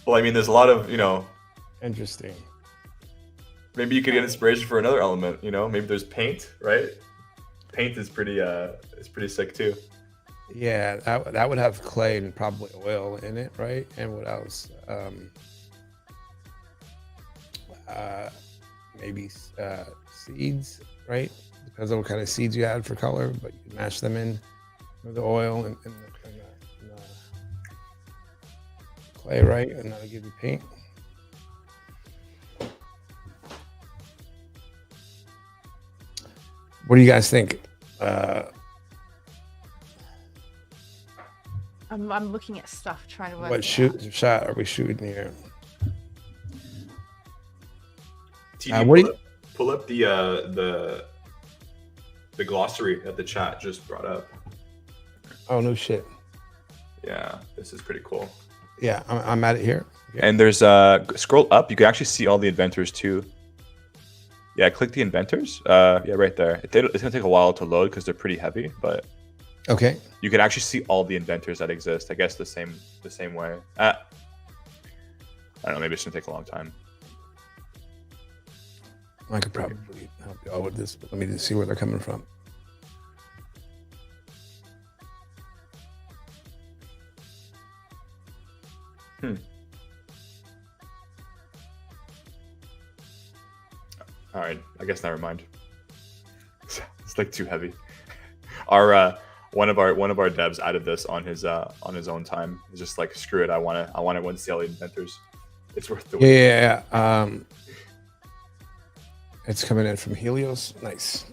Speaker 3: Well, I mean, there's a lot of, you know,
Speaker 1: Interesting.
Speaker 3: maybe you could get inspiration for another element, you know, maybe there's paint, right? paint is pretty sick too.
Speaker 1: Yeah, that would have clay and probably oil in it, right? And what else? Maybe seeds, right? Depends on what kind of seeds you add for color, but you can mash them in with the oil and the clay, right? And that'll give you paint. What do you guys think?
Speaker 4: I'm looking at stuff trying to work.
Speaker 1: What shot are we shooting here?
Speaker 3: Pull up the glossary that the chat just brought up.
Speaker 1: Oh no shit.
Speaker 3: Yeah, this is pretty cool.
Speaker 1: Yeah, I'm at it here. Okay.
Speaker 3: And there's scroll up. You can actually see all the inventors too. Yeah, click the inventors. Yeah, right there. It's gonna take a while to load because they're pretty heavy, but
Speaker 1: okay.
Speaker 3: You can actually see all the inventors that exist. I guess the same way. I don't know. Maybe it's gonna take a long time.
Speaker 1: I could probably help you all with this, but let me just see where they're coming from.
Speaker 3: All right, I guess never mind. It's like too heavy. Our one of our devs added this on his own time. He's just like, screw it. I want to see all the inventors. It's worth the wait.
Speaker 1: Yeah. It's coming in from Helios. Nice.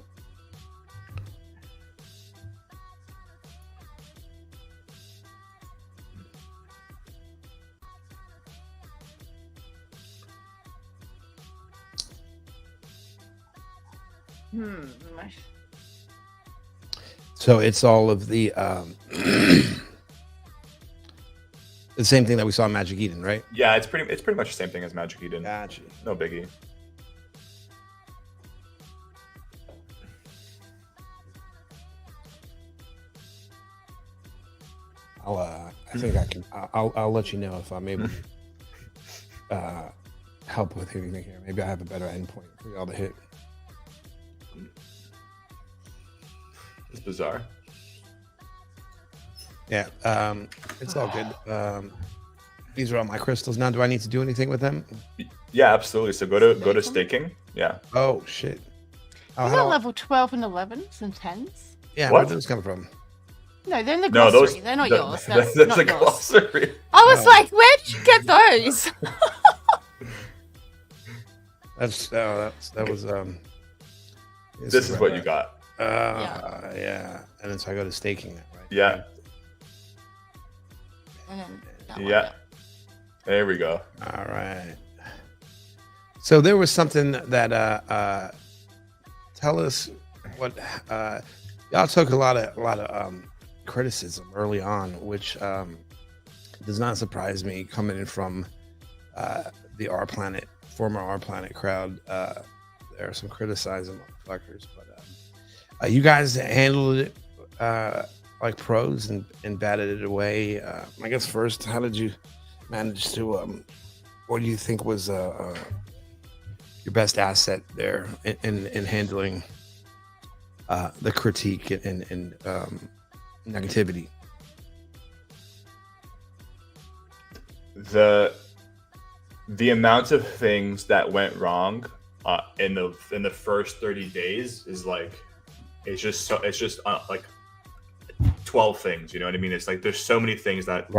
Speaker 1: So it's all of the the same thing that we saw in Magic Eden, right?
Speaker 3: Yeah, it's pretty much the same thing as Magic Eden.
Speaker 1: Gotcha.
Speaker 3: No biggie.
Speaker 1: I think I can. I'll let you know if I'm able to help with anything here. Maybe I have a better endpoint for y'all to hit.
Speaker 3: It's bizarre.
Speaker 1: Yeah, it's all good. These are all my crystals. Now, do I need to do anything with them?
Speaker 3: Yeah, absolutely. So go to staking. Yeah.
Speaker 1: Oh shit.
Speaker 4: These are level 12 and 11s and 10s.
Speaker 1: Yeah,
Speaker 3: what?
Speaker 1: Where did those come from?
Speaker 4: No, they're in the glossary. They're not yours. That's not
Speaker 3: a
Speaker 4: yours.
Speaker 3: glossary.
Speaker 4: I was like, where did you get those?
Speaker 1: That was
Speaker 3: This is what you got.
Speaker 1: Yeah. And then so I go to staking that, right?
Speaker 3: Yeah. Yeah. There we go.
Speaker 1: All right. So there was something that tell us what y'all took a lot of criticism early on, which does not surprise me coming in from the former R Planet crowd. There are some criticizing motherfuckers, but you guys handled it like pros and batted it away. I guess first, how did you manage to what do you think was your best asset there in handling the critique and negativity?
Speaker 3: The amount of things that went wrong in the first 30 days is like it's just like 12 things, you know what I mean? It's like there's so many things that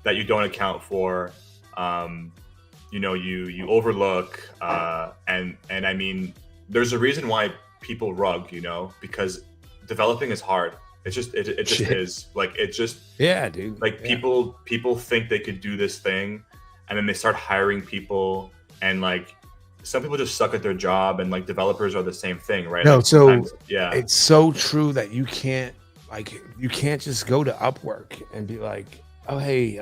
Speaker 3: you don't account for, you know, you overlook, and I mean there's a reason why people rug, you know, because developing is hard. It just is. Like it just,
Speaker 1: yeah, dude.
Speaker 3: Like people think they could do this thing, and then they start hiring people, and like some people just suck at their job, and like developers are the same thing, right?
Speaker 1: No,
Speaker 3: like,
Speaker 1: so
Speaker 3: yeah,
Speaker 1: it's so true that you can't just go to Upwork and be like, oh hey,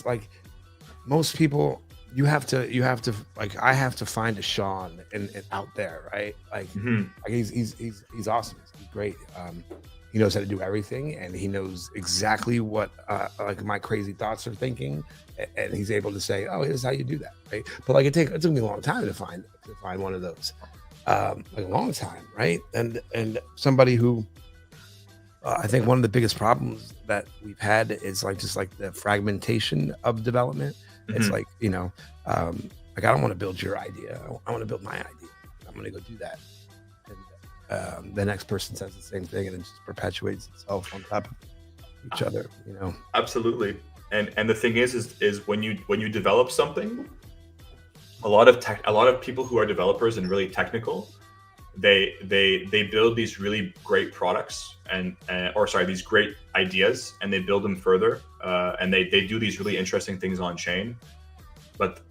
Speaker 1: like most people. You have to like I have to find a Sean and out there, right? Like, like he's awesome. He's great. He knows how to do everything, and he knows exactly what like my crazy thoughts are thinking, and he's able to say, "Oh, here's how you do that," right? But like it took me a long time to find one of those. like a long time, right? And somebody who I think one of the biggest problems that we've had is like just like the fragmentation of development. It's like, you know, like I don't want to build your idea. I want to build my idea. I'm going to go do that. And the next person says the same thing, and it just perpetuates itself on top of each other, you know.
Speaker 3: Absolutely. And the thing is when you develop something, a lot of people who are developers and really technical, they build these really great products these great ideas, and they build them further, and they do these really interesting things on chain, but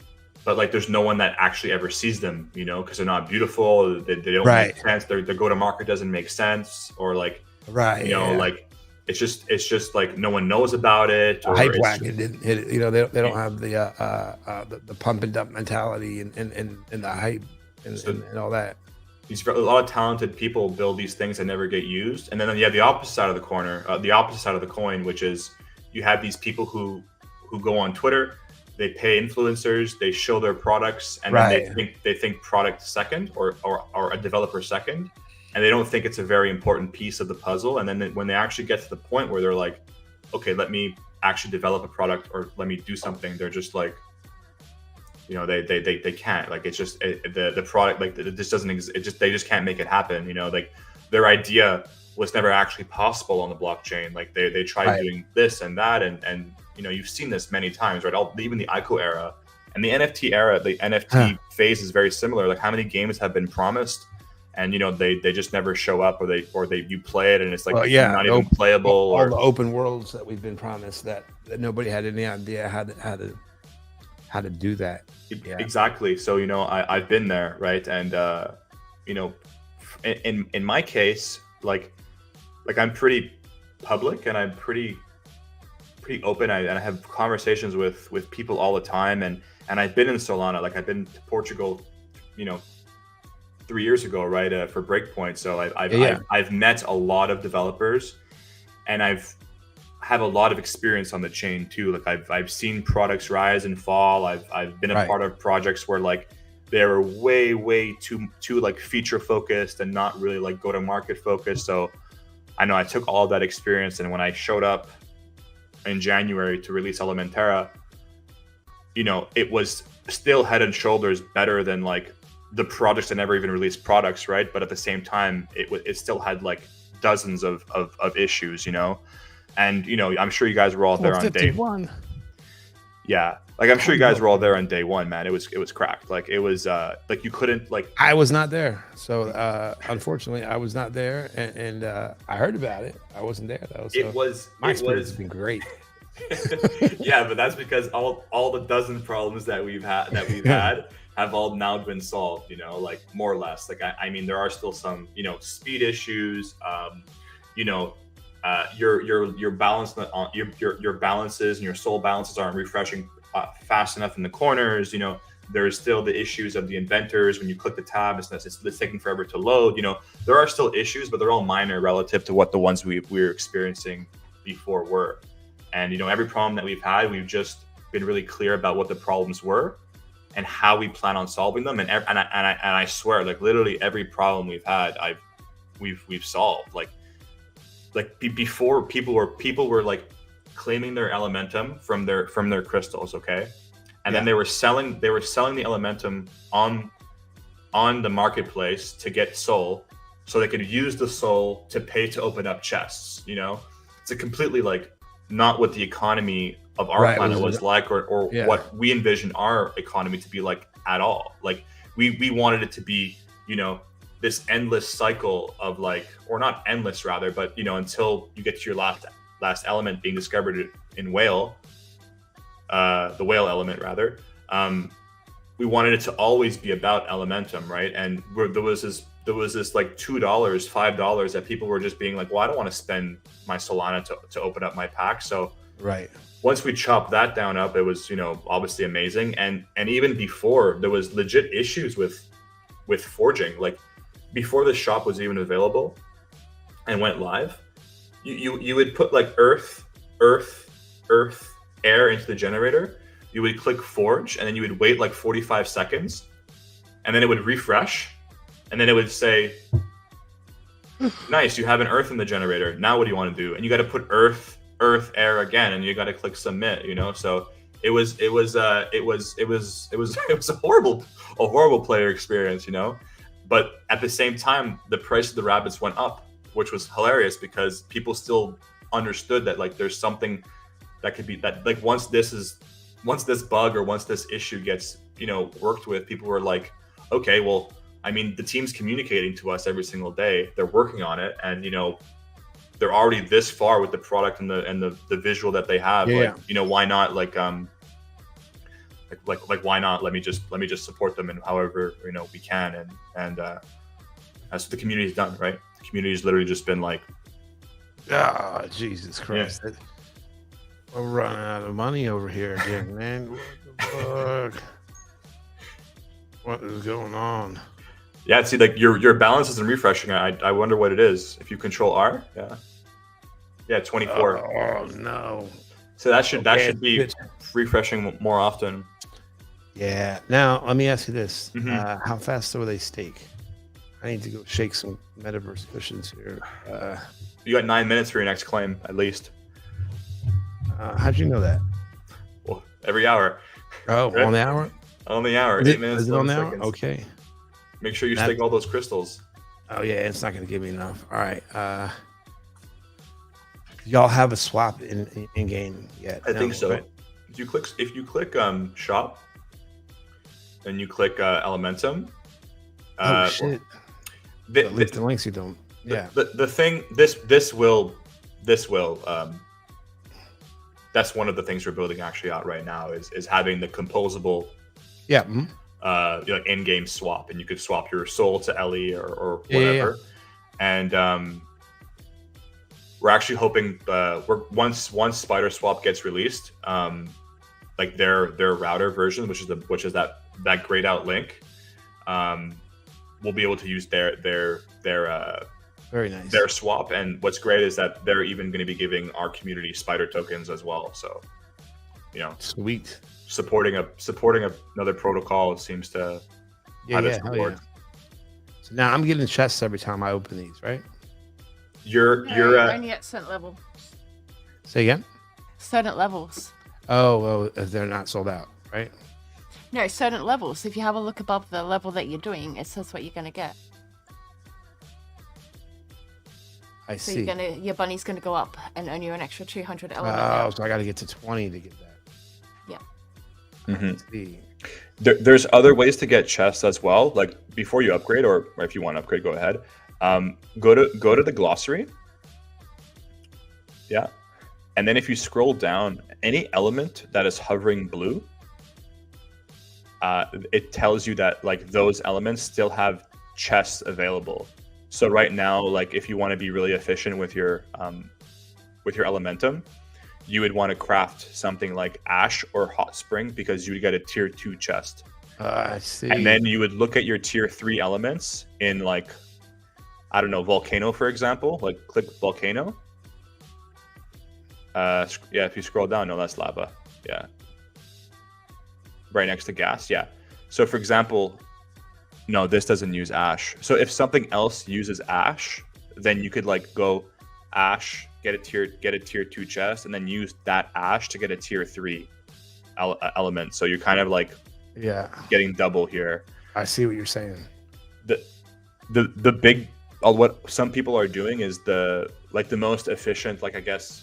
Speaker 3: like there's no one that actually ever sees them, you know, because they're not beautiful, they don't make sense, their go-to-market doesn't make sense, or like, you know, like it's just like no one knows about it, or
Speaker 1: hype wagon didn't hit it, you know. They don't have the pump and dump mentality and the hype and all that.
Speaker 3: A lot of talented people build these things that never get used, and then you have the opposite side of the coin, which is you have these people who go on Twitter, they pay influencers, they show their products, and then they think product second, or a developer second, and they don't think it's a very important piece of the puzzle. And then when they actually get to the point where they're like, okay, let me actually develop a product, or let me do something, they're just like, you know, they can't, like, it's just the product, like, this doesn't exist. They just can't make it happen, you know. Like, their idea was never actually possible on the blockchain. Like, they tried doing this and that, and you know, you've seen this many times, right? Even the ICO era and the NFT era, the NFT phase is very similar. Like, how many games have been promised, and you know, they just never show up, or you play it and it's like, not even playable.
Speaker 1: All the open worlds that we've been promised that nobody had any idea how to do that.
Speaker 3: Exactly. So, you know, I've been there, right? And you know, in my case, like I'm pretty public, and I'm pretty open. I have conversations with people all the time, and I've been in Solana. Like, I've been to Portugal, you know, 3 years ago, right, for Breakpoint. So I've met a lot of developers, and have a lot of experience on the chain too. Like, I've seen products rise and fall. I've been a part of projects where like they were way too like feature focused and not really like go to market focused. So I know I took all of that experience, and when I showed up in January to release Elementerra, you know, it was still head and shoulders better than like the projects that never even released products, right? But at the same time, it still had like dozens of issues, you know. And, you know, I'm sure you guys were all there on day one. Yeah. Like, I'm sure you guys were all there on day one, man. It was cracked. Like, it was like, you couldn't, like,
Speaker 1: I was not there. So unfortunately I was not there, and I heard about it. I wasn't there though. So my experience has been great.
Speaker 3: Yeah, but that's because all the dozen problems that we've had have all now been solved, you know, like, more or less. Like, I mean, there are still some, you know, speed issues, you know, your balance on your balances and your soul balances aren't refreshing fast enough in the corners. You know, there's still the issues of the inventors. When you click the tab, it's taking forever to load. You know, there are still issues, but they're all minor relative to what the ones we were experiencing before were. And, you know, every problem that we've had, we've just been really clear about what the problems were and how we plan on solving them. And I swear, like, literally every problem we've had, we've solved. Like before, people were like claiming their Elementum from their crystals, okay, and then they were selling the Elementum on the marketplace to get soul, so they could use the soul to pay to open up chests. You know, it's a completely like not what the economy of our planet was like, or what we envision our economy to be like at all. Like, we wanted it to be, you know, this endless cycle of like, or not endless rather, but, you know, until you get to your last element being discovered in whale, the whale element rather. We wanted it to always be about Elementum, right? And there was this like $2, $5 that people were just being like, well, I don't want to spend my Solana to open up my pack. So once we chopped that down up, it was, you know, obviously amazing. And even before, there was legit issues with forging. Like, before the shop was even available and went live, you would put like earth, air into the generator. You would click forge, and then you would wait like 45 seconds, and then it would refresh, and then it would say, nice, you have an earth in the generator. Now what do you want to do? And you got to put earth, air again, and you got to click submit. So it was a horrible player experience. But at the same time, the price of the rabbits went up, which was hilarious because people still understood that like there's something that could be that like once this bug or once this issue gets worked with, people were like, okay, well, I mean, the team's communicating to us every single day. They're working on it, and they're already this far with the product and the visual that they have.
Speaker 1: Yeah.
Speaker 3: Like, why not like why not let me just support them in however we can, and that's what the community's done, right? The community's literally just been like,
Speaker 1: Jesus Christ. Yeah. We're running out of money over here again, man. What the fuck? What is going on?
Speaker 3: Yeah, see, like your balance isn't refreshing. I wonder what it is. If you control R, yeah, 24.
Speaker 1: Oh no!
Speaker 3: So that should be refreshing more often.
Speaker 1: Yeah. Now let me ask you this:
Speaker 3: Mm-hmm.
Speaker 1: how fast do they stake? I need to go shake some metaverse cushions here.
Speaker 3: You got 9 minutes for your next claim, at least.
Speaker 1: How'd you know that?
Speaker 3: Well, every hour.
Speaker 1: Oh, right? On the hour?
Speaker 3: On the hour. 8 minutes.
Speaker 1: Is it on the hour? Okay.
Speaker 3: Make sure you stake all those crystals.
Speaker 1: Oh yeah, it's not going to give me enough. All right. Y'all have a swap in game yet?
Speaker 3: I think so. Right? If you click shop, then you click Elementum.
Speaker 1: Oh shit! The links you don't. Yeah.
Speaker 3: The thing this will. That's one of the things we're building actually out right now is having the composable.
Speaker 1: Yeah. Mm-hmm.
Speaker 3: In-game swap, and you could swap your soul to Ellie or whatever. Yeah. And we're actually hoping once Spider Swap gets released, like their router version, which is that grayed out link, we'll be able to use their
Speaker 1: very nice
Speaker 3: their swap. And what's great is that they're even going to be giving our community Spider tokens as well. So,
Speaker 1: sweet.
Speaker 3: Supporting another protocol seems to have its reward.
Speaker 1: Yeah. So now I'm getting chests every time I open these, right?
Speaker 3: You're
Speaker 4: only at certain levels.
Speaker 1: Say again?
Speaker 4: Certain levels.
Speaker 1: Oh, well, they're not sold out, right?
Speaker 4: No, certain levels. If you have a look above the level that you're doing, it says what you're going to get.
Speaker 1: I see.
Speaker 4: Your bunny's going to go up and earn you an extra 200 element.
Speaker 1: Oh, so I got to get to 20 to get that.
Speaker 4: Yeah.
Speaker 3: Mm-hmm. There's other ways to get chests as well. Like before you upgrade, or if you want to upgrade, go ahead. Go to the glossary. Yeah. And then if you scroll down, any element that is hovering blue, it tells you that like those elements still have chests available. So right now, like if you want to be really efficient with your Elementum, you would want to craft something like Ash or Hot Spring because you would get a tier 2 chest.
Speaker 1: I see.
Speaker 3: And then you would look at your tier 3 elements in like, I don't know, Volcano, for example. Like click Volcano. Yeah, if you scroll down, no, that's lava. Yeah. Right next to gas. Yeah. So for example, no, this doesn't use Ash. So if something else uses Ash, then you could like go Ash, get a tier 2 chest, and then use that Ash to get a tier 3 element. So you're kind of like getting double here.
Speaker 1: I see what you're saying.
Speaker 3: The big what some people are doing is the most efficient, like I guess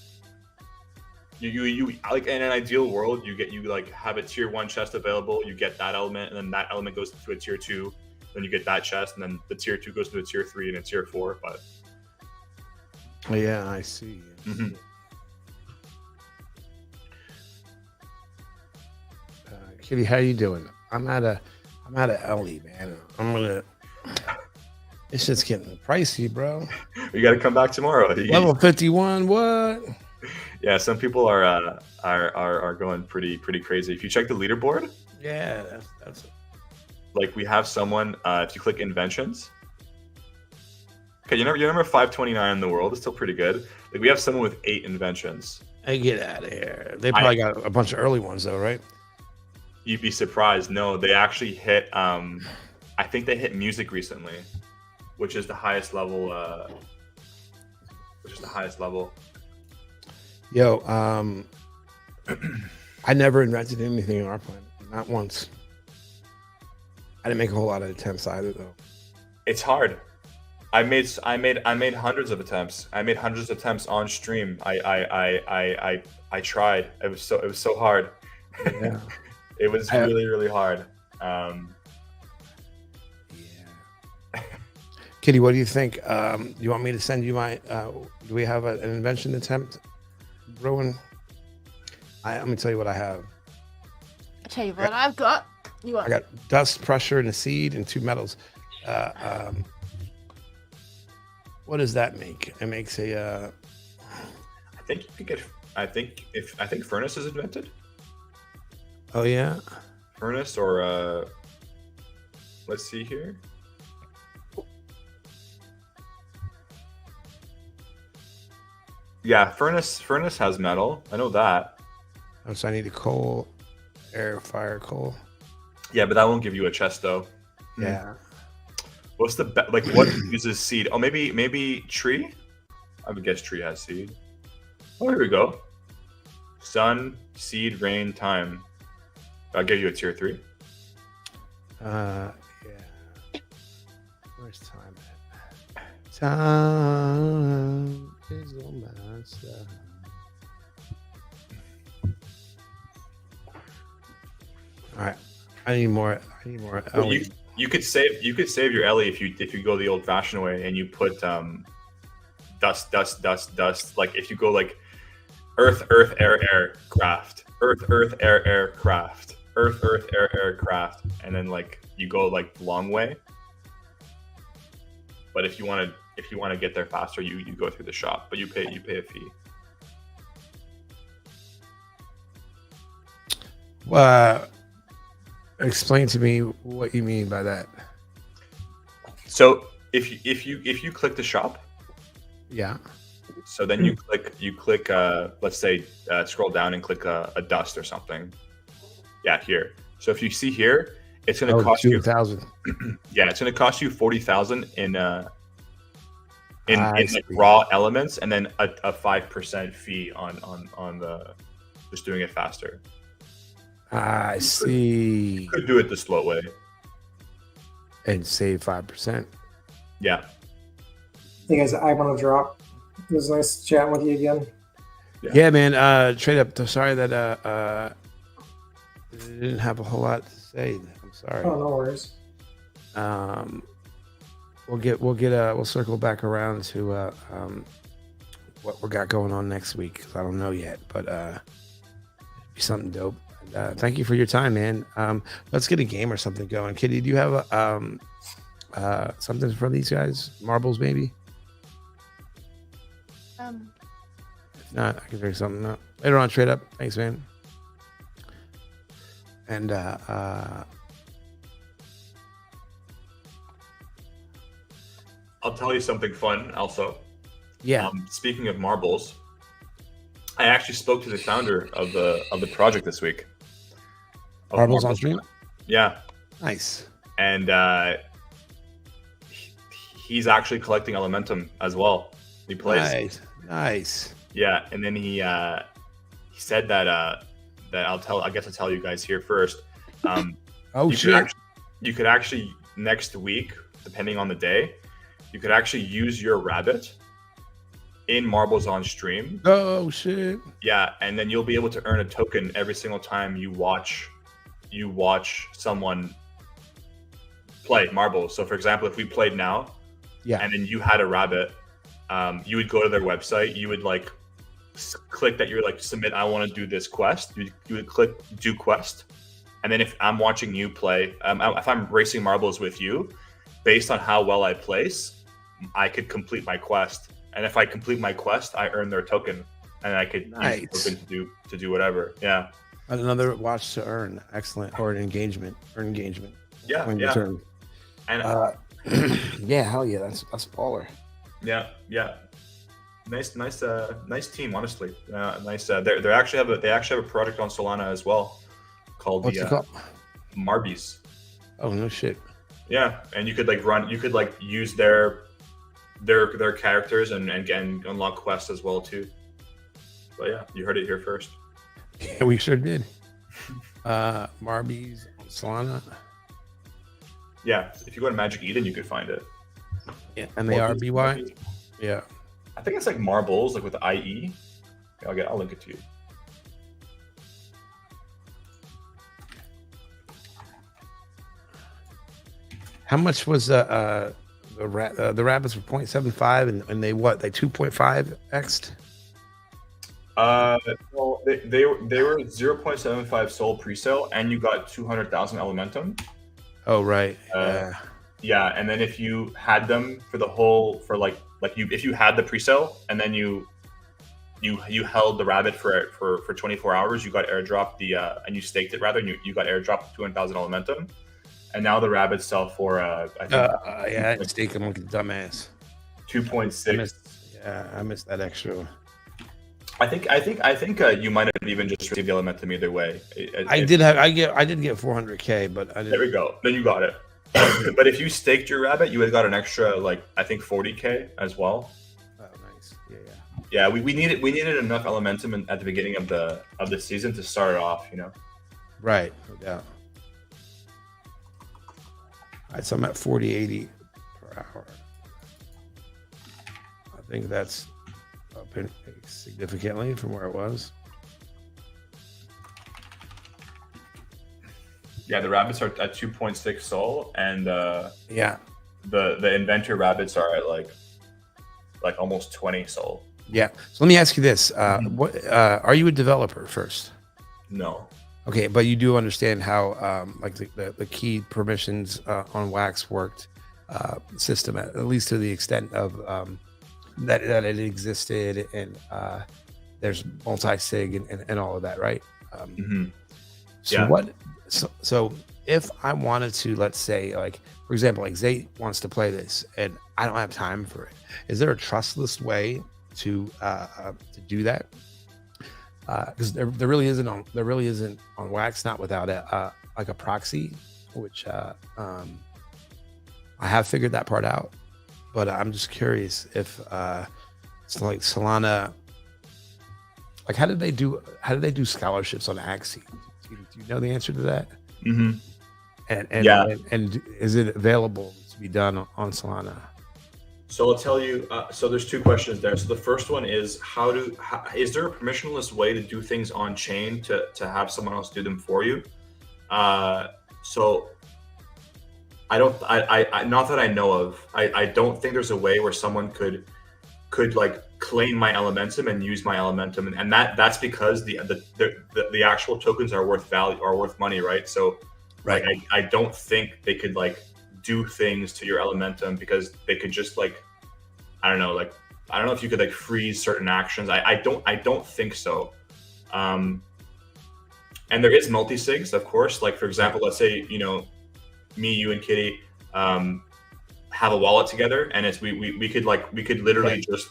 Speaker 3: you like in an ideal world you like have a tier 1 chest available, you get that element, and then that element goes to a tier 2, then you get that chest, and then the tier 2 goes to a tier 3 and a tier 4. But
Speaker 1: yeah, I see.
Speaker 3: Mm-hmm.
Speaker 1: Kitty, how you doing? I'm at a Ellie, man. It's just getting pricey, bro.
Speaker 3: You got to come back tomorrow.
Speaker 1: Level 51, what?
Speaker 3: Yeah, some people are going pretty crazy. If you check the leaderboard,
Speaker 1: yeah, that's
Speaker 3: like we have someone. If you click inventions, okay, you remember 529 in the world is still pretty good. Like we have someone with 8 inventions.
Speaker 1: Hey, get out of here. They probably got a bunch of early ones though, right?
Speaker 3: You'd be surprised. No, they actually hit I think they hit music recently, which is the highest level.
Speaker 1: Yo, I never invented anything on our planet, not once. I didn't make a whole lot of attempts either, though.
Speaker 3: It's hard. I made hundreds of attempts. I made hundreds of attempts on stream. I tried. It was so hard.
Speaker 1: Yeah.
Speaker 3: It was really hard.
Speaker 1: Yeah. Kitty, what do you think? You want me to send you my? Do we have an invention attempt, Rowan? Let me tell you what I have.
Speaker 4: I'll tell you what I've got.
Speaker 1: I got dust, pressure, and a seed, and 2 metals. What does that make? It makes a.
Speaker 3: I think you could get. I think furnace is invented.
Speaker 1: Oh yeah.
Speaker 3: Furnace or let's see here. Yeah, furnace has metal. I know that.
Speaker 1: Oh, so I need a coal, air, fire, coal.
Speaker 3: Yeah, but that won't give you a chest though.
Speaker 1: Yeah.
Speaker 3: What's the what uses seed? Oh, maybe tree. I would guess tree has seed. Oh, here we go. Sun, seed, rain, time. I'll give you a tier 3.
Speaker 1: Yeah. Where's time at? Time is on my side. All right. I need more.
Speaker 3: Well, you could save your Ellie if you go the old fashioned way and you put dust. Like if you go like earth, air, craft. Earth, air, craft. Earth, air, craft. And then like you go like the long way. But if you want to get there faster, you go through the shop, but you pay a fee.
Speaker 1: Explain to me what you mean by that.
Speaker 3: So if you click the shop,
Speaker 1: yeah.
Speaker 3: So then you click let's say scroll down and click a dust or something. Yeah, here. So if you see here, it's going to cost you
Speaker 1: 2,000.
Speaker 3: Yeah, it's going to cost you 40,000 in like raw elements, and then a 5% fee on the just doing it faster.
Speaker 1: I see.
Speaker 3: Could do it the slow way
Speaker 1: and save 5%.
Speaker 3: Yeah.
Speaker 2: Hey guys, I want to drop. It was nice chatting with you again.
Speaker 1: Yeah, man. Trade up. Sorry that didn't have a whole lot to say. I'm sorry.
Speaker 2: Oh, no worries.
Speaker 1: We'll circle back around to what we got going on next week, because I don't know yet, but be something dope. Thank you for your time, man. Let's get a game or something going. Kitty, do you have something for these guys? Marbles, maybe? If not, I can figure something out later on. Trade up. Thanks, man. And
Speaker 3: I'll tell you something fun also.
Speaker 1: Yeah.
Speaker 3: Speaking of marbles, I actually spoke to the founder of the project this week.
Speaker 1: Marbles on stream?
Speaker 3: Yeah.
Speaker 1: Nice. And
Speaker 3: he's actually collecting Elementum as well. He plays.
Speaker 1: Nice.
Speaker 3: Yeah, and then he said that I guess I'll tell you guys here first. You could actually next week, depending on the day, you could actually use your rabbit in Marbles on stream.
Speaker 1: Oh shit.
Speaker 3: Yeah, and then you'll be able to earn a token every single time you watch someone play marbles. So for example, if we played now, and then you had a rabbit, you would go to their website, you would like click that you're like submit, I want to do this quest. You would click do quest, and then if I'm watching you play, if I'm racing marbles with you, based on how well I place, I could complete my quest. And if I complete my quest, I earn their token, and I could use the token to do whatever. Yeah.
Speaker 1: Another watch to earn. Excellent. Or an engagement. Earn engagement.
Speaker 3: Yeah.
Speaker 1: On
Speaker 3: yeah.
Speaker 1: Your turn.
Speaker 3: And
Speaker 1: yeah, hell yeah, that's baller.
Speaker 3: Yeah. Yeah. Nice team, honestly. Nice. They actually have a product on Solana as well, called
Speaker 1: What's it called?
Speaker 3: Marbies.
Speaker 1: Oh no shit.
Speaker 3: Yeah, and you could use their characters and unlock quests as well too. But yeah, you heard it here first.
Speaker 1: Yeah, we sure did. Marby's on Solana.
Speaker 3: Yeah, if you go to Magic Eden, you could find it.
Speaker 1: Yeah, MARBY. Yeah,
Speaker 3: I think it's like marbles, like with IE. I'll link it to you.
Speaker 1: How much was the rabbits were 0.75 and they 2.5 x'd?
Speaker 3: Well, they were 0.75 sold pre-sale, and you got 200,000 Elementum.
Speaker 1: Oh right.
Speaker 3: Yeah, and then if you had them for the whole if you had the pre-sale and then you held the rabbit for 24 hours, you got airdropped and you staked it rather, and you got airdropped 200,000 Elementum. And now the rabbits sell for I
Speaker 1: I stake them like a dumbass.
Speaker 3: 2.6.
Speaker 1: I missed that extra.
Speaker 3: I think you might have even just received the Elementum either way.
Speaker 1: I did get 400K, but I didn't.
Speaker 3: There we go. Then you got it. But if you staked your rabbit, you would have got an extra 40K as well.
Speaker 1: Oh, nice.
Speaker 3: Yeah. We needed enough Elementum at the beginning of the season to start it off.
Speaker 1: Right. No doubt. All right, so I'm at 40.80 per hour. I think that's up significantly from where it was.
Speaker 3: Yeah, the rabbits are at 2.6 soul, and
Speaker 1: the
Speaker 3: inventor rabbits are at like almost 20 soul.
Speaker 1: Yeah. So let me ask you this: what are you a developer first?
Speaker 3: No.
Speaker 1: Okay, but you do understand how the key permissions on Wax worked system, at least to the extent of that it existed, and there's multi-sig and all of that, right? So if I wanted to, let's say, for example, Zay wants to play this and I don't have time for it, is there a trustless way to do that? Because there really isn't on Wax, not without a proxy, which I have figured that part out, but I'm just curious if it's like Solana, how did they do scholarships on Axie? Do you know the answer to that?
Speaker 3: Mm-hmm.
Speaker 1: And is it available to be done on Solana?
Speaker 3: So I'll tell you. So there's two questions there. So the first one is is there a permissionless way to do things on chain to have someone else do them for you? So I don't. I not that I know of. I don't think there's a way where someone could claim my Elementum and use my Elementum, and that's because the actual tokens are worth money, right? So
Speaker 1: right.
Speaker 3: I don't think they could do things to your Elementum, because they could just I don't know if you could freeze certain actions. I don't think so. And there is multi-sigs, of course. For example, let's say me, you, and Kitteeh have a wallet together, and we could literally just.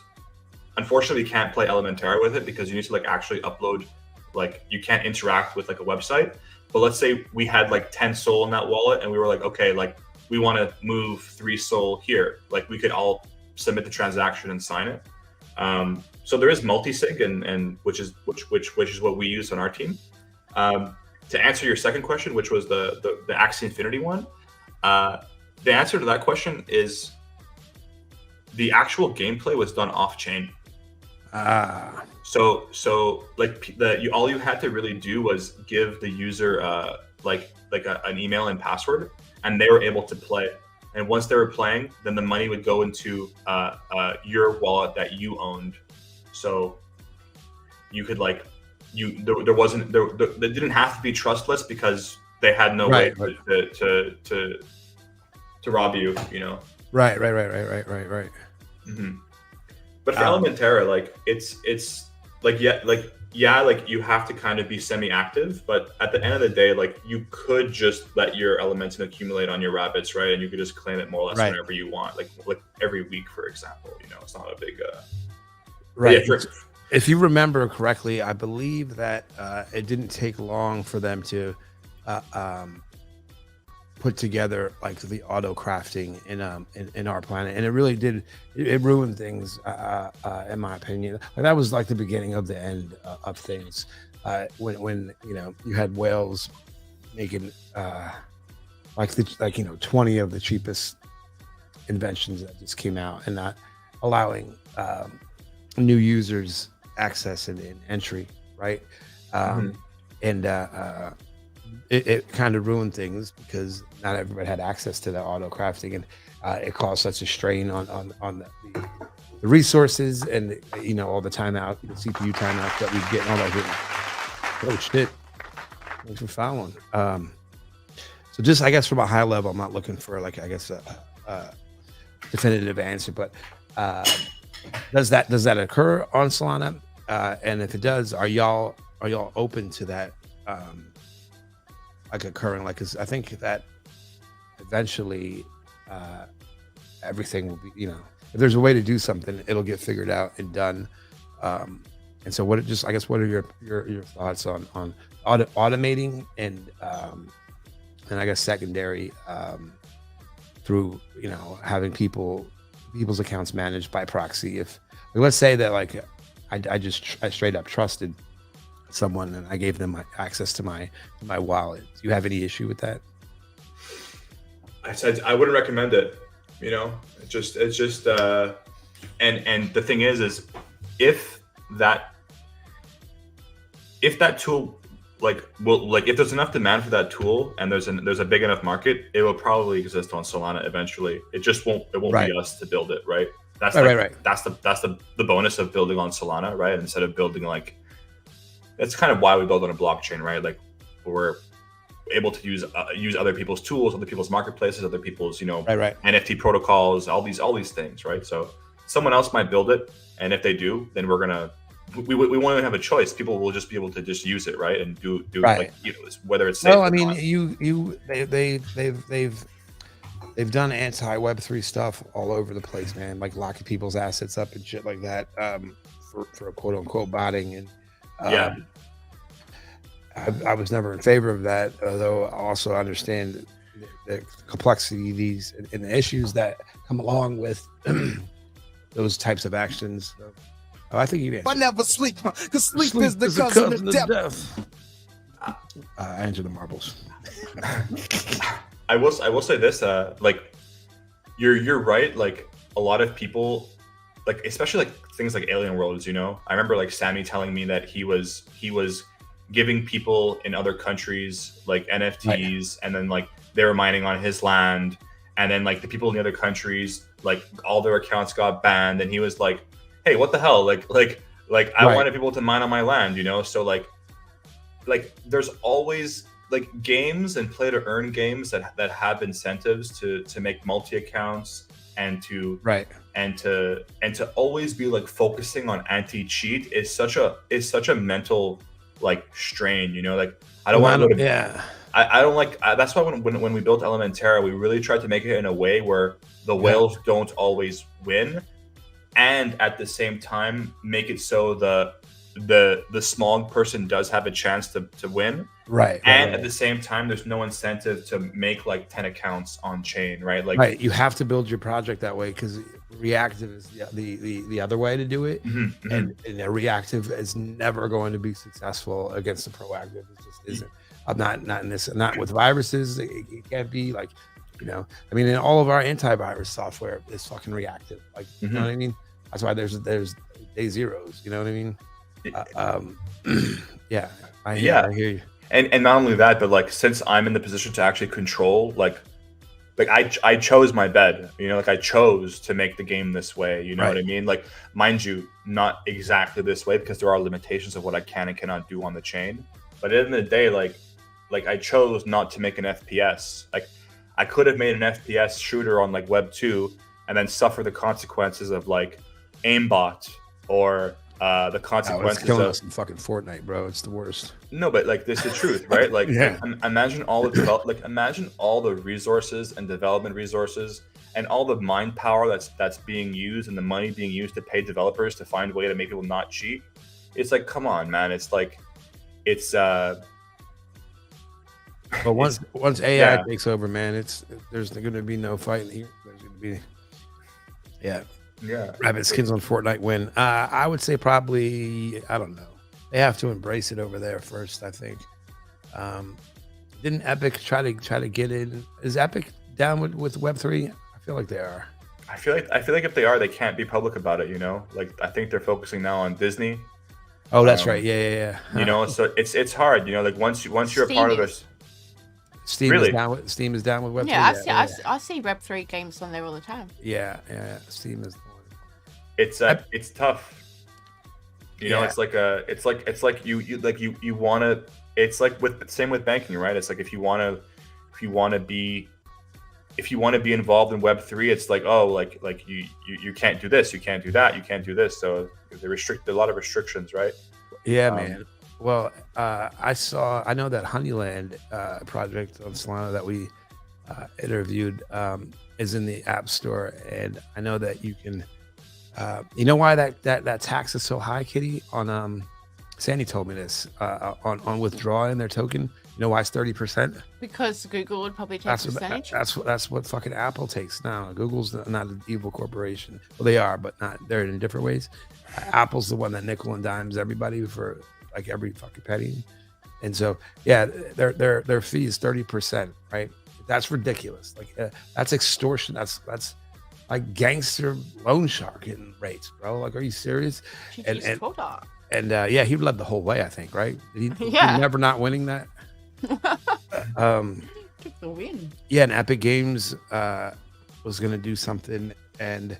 Speaker 3: Unfortunately, we can't play Elementerra with it because you need to actually upload. You can't interact with a website. But let's say we had 10 soul in that wallet, and we were okay, we want to move 3 soul here. We could all submit the transaction and sign it. So there is multi-sig, and which is what we use on our team. To answer your second question, which was the Axie Infinity one, the answer to that question is the actual gameplay was done off chain. So all you had to really do was give the user an email and password, and they were able to play. And once they were playing, then the money would go into your wallet that you owned. So you could they didn't have to be trustless because they had no way to rob you.
Speaker 1: Right.
Speaker 3: Mm-hmm. But for Elementerra, you have to kind of be semi-active, but at the end of the day, you could just let your Elementum accumulate on your rabbits, right? And you could just claim it more or less whenever you want, like every week, for example. It's not a big
Speaker 1: right. Yeah, if you remember correctly, I believe that it didn't take long for them to put together like the auto crafting in our planet, and it really did. It ruined things, in my opinion. Like that was like the beginning of the end of things. When you had whales making 20 of the cheapest inventions that just came out, and not allowing new users access and entry, right? And it kind of ruined things because not everybody had access to the auto crafting, and it caused such a strain on the resources, and all the timeout, the CPU timeout that we get, and all that. Oh shit! Thanks for following. So just I guess from a high level, I'm not looking for like a definitive answer, but does that occur on Solana? And if it does, are y'all open to that? Like occurring, like, cause I think that eventually everything will be, if there's a way to do something, it'll get figured out and done. And so what are your thoughts on automating and I guess secondary through, having people's accounts managed by proxy. If let's say that like I straight up trusted someone and I gave them access to my wallet. Do you have any issue with that?
Speaker 3: I said I wouldn't recommend it. It's just and the thing is if that tool if there's enough demand for that tool and there's a big enough market, it will probably exist on Solana eventually. It just won't
Speaker 1: right.
Speaker 3: be us to build it, right? That's
Speaker 1: right.
Speaker 3: That's the bonus of building on Solana, right? Instead of building that's kind of why we build on a blockchain, right? Like we're able to use other people's tools, other people's marketplaces, other people's
Speaker 1: right.
Speaker 3: NFT protocols, all these things, right? So someone else might build it, and if they do, then we won't even have a choice. People will just be able to just use it, right? And do
Speaker 1: right.
Speaker 3: Whether it's safe.
Speaker 1: No, I mean they've done anti-Web3 stuff all over the place, man. Like locking people's assets up and shit like that for quote unquote botting and.
Speaker 3: Yeah,
Speaker 1: I was never in favor of that, although I also understand the complexity of these and the issues that come along with those types of actions. So, I think you answered.
Speaker 5: I never sleep, because sleep is the cousin of death.
Speaker 1: Answer the marbles.
Speaker 3: I will say this, you're right. Like a lot of people, especially things like Alien Worlds, I remember Sammy telling me that he was giving people in other countries NFTs, right. And then they were mining on his land, and then the people in the other countries all their accounts got banned, and he was like, hey, what the hell, I right. wanted people to mine on my land, so there's always games and play to earn games that have incentives to make multi accounts and to
Speaker 1: right.
Speaker 3: And to always be focusing on anti-cheat is such a mental strain, I don't want to I don't that's why when we built Elementerra, we really tried to make it in a way where the whales don't always win, and at the same time make it so the small person does have a chance to win,
Speaker 1: right?
Speaker 3: And
Speaker 1: right.
Speaker 3: At the same time, there's no incentive to make 10 accounts on chain, right?
Speaker 1: Right, you have to build your project that way because reactive is the other way to do it, and a reactive is never going to be successful against the proactive. It just isn't. I'm not with viruses. It can't be I mean, in all of our antivirus software is fucking reactive. You know what I mean? That's why there's day zeros. You know what I mean? Yeah, I hear you.
Speaker 3: And not only that, but since I'm in the position to actually control, I chose my bed, I chose to make the game this way, you know
Speaker 1: right.
Speaker 3: what I mean? Mind you, not exactly this way, because there are limitations of what I can and cannot do on the chain. But at the end of the day, I chose not to make an FPS. I could have made an FPS shooter on Web 2 and then suffer the consequences of aimbot or the consequences
Speaker 1: it's killing us in fucking Fortnite, bro. It's the worst.
Speaker 3: No, but this is the truth, right? Imagine all the imagine all the resources and development resources and all the mind power that's being used and the money being used to pay developers to find a way to make people not cheat. It's come on, man. It's
Speaker 1: But once AI takes over, man, there's going to be no fighting here. There's going to be rabbit skins on Fortnite win. I would say probably, I don't know. They have to embrace it over there first, I think. Didn't Epic try to get in? Is Epic down with Web3? I feel like they are.
Speaker 3: I feel like if they are, they can't be public about it. You know, like I think they're focusing now on Disney.
Speaker 1: Oh, that's right. Yeah.
Speaker 3: You know, so it's hard. You know, like once you're a part of this.
Speaker 1: Steam is down with Web3.
Speaker 4: Yeah, I see Web3 games on there all the time.
Speaker 1: Yeah. Steam is the one.
Speaker 3: It's tough. You know, it's like you want to. It's like same with banking, right? It's like if you want to be involved in Web3, it's like like you can't do this, you can't do that, you can't do this. So they restrict a lot of restrictions, right?
Speaker 1: Yeah, man. Well, I know that Honeyland project on Solana that we interviewed is in the App Store, and I know that you can. You know why that tax is so high, Kitteeh? On Sandy told me this on withdrawing their token. You know why it's 30%?
Speaker 4: Because Google would probably take a percentage.
Speaker 1: That's what fucking Apple takes now. Google's not an evil corporation. Well, they are, but not. They're in different ways. Apple's the one that nickel and dimes everybody for like every fucking penny, and so yeah, their fee is 30%, right? That's ridiculous. Like that's extortion. That's like gangster loan sharking rates, bro. Like, are you serious? And yeah, he led the whole way, I think, right? He never not winning that.
Speaker 4: Took the win.
Speaker 1: Yeah, and Epic Games was going to do something, and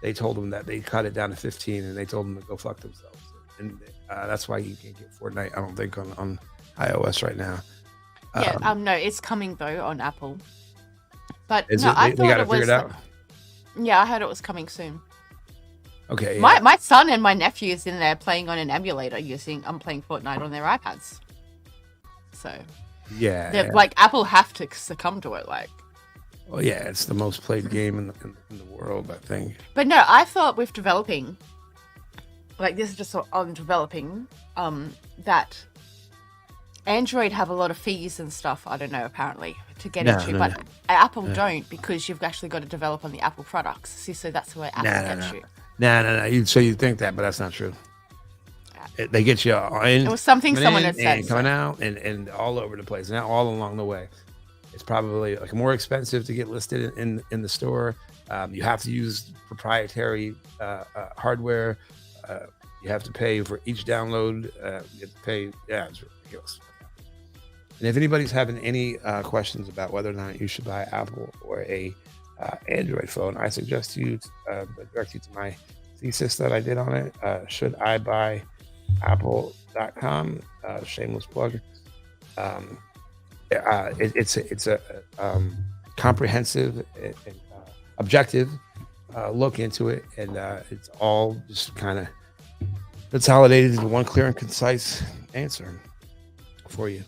Speaker 1: they told him that they cut it down to 15, and they told them to go fuck themselves. And that's why you can't get Fortnite, I don't think, on iOS right now.
Speaker 4: No, it's coming though on Apple. But
Speaker 1: I thought
Speaker 4: they got
Speaker 1: it figured out.
Speaker 4: Yeah, I heard it was coming soon.
Speaker 1: Okay. Yeah.
Speaker 4: My son and my nephew is in there playing on an emulator I'm playing Fortnite on their iPads. So
Speaker 1: yeah.
Speaker 4: Like Apple have to succumb to it, like.
Speaker 1: Well, yeah, it's the most played game in the world, I think.
Speaker 4: But no, I thought with developing, like this is just on developing, that Android have a lot of fees and stuff. I don't know, apparently, to get into, but Apple don't, because you've actually got to develop on the Apple products. See, so that's where Apple gets you.
Speaker 1: No. So you think that, but that's not true. They get you in.
Speaker 4: It was something someone had said.
Speaker 1: And coming out and all over the place, and all along the way. It's probably like more expensive to get listed in the store. You have to use proprietary hardware. You have to pay for each download. You have to pay. Yeah, it's ridiculous. And if anybody's having any questions about whether or not you should buy Apple or a Android phone, I suggest you direct you to my thesis that I did on it. Should I buy Apple.com? Shameless plug. It's a comprehensive and objective look into it, and it's all just kind of consolidated into one clear and concise answer for you.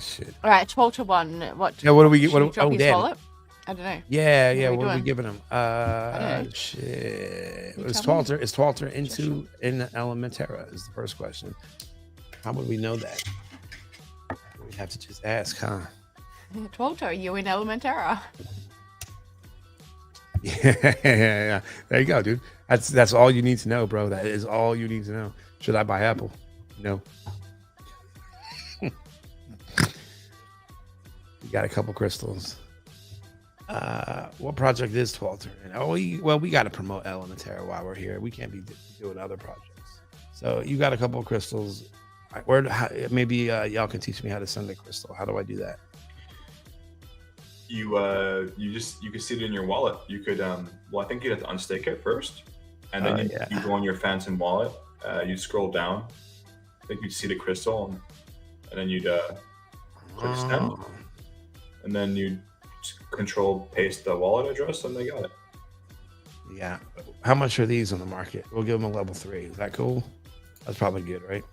Speaker 1: Shit.
Speaker 4: All right, 12 to 1. What?
Speaker 1: Yeah, what do we get?
Speaker 4: Wallet? I don't know.
Speaker 1: Yeah. What are we
Speaker 4: doing?
Speaker 1: giving them? Shit. Is Twalter in Elementerra? Is the first question. How would we know that? We'd have to just ask, huh?
Speaker 4: Twalter, are you in Elementerra?
Speaker 1: Yeah. There you go, dude. That's all you need to know, bro. That is all you need to know. Should I buy Apple? No. You got a couple crystals. What project is Twalter? We got to promote Elementerra while we're here. We can't be doing other projects. So you got a couple of crystals. Maybe y'all can teach me how to send a crystal. How do I do that?
Speaker 3: You can see it in your wallet. You could I think you'd have to unstake it first, and then you go on your Phantom wallet. You scroll down. I think you'd see the crystal, and then you'd click send, and then you'd control paste the wallet address, and they got it.
Speaker 1: Yeah. How much are these on the market? We'll give them a level 3. Is that cool? That's probably good, right?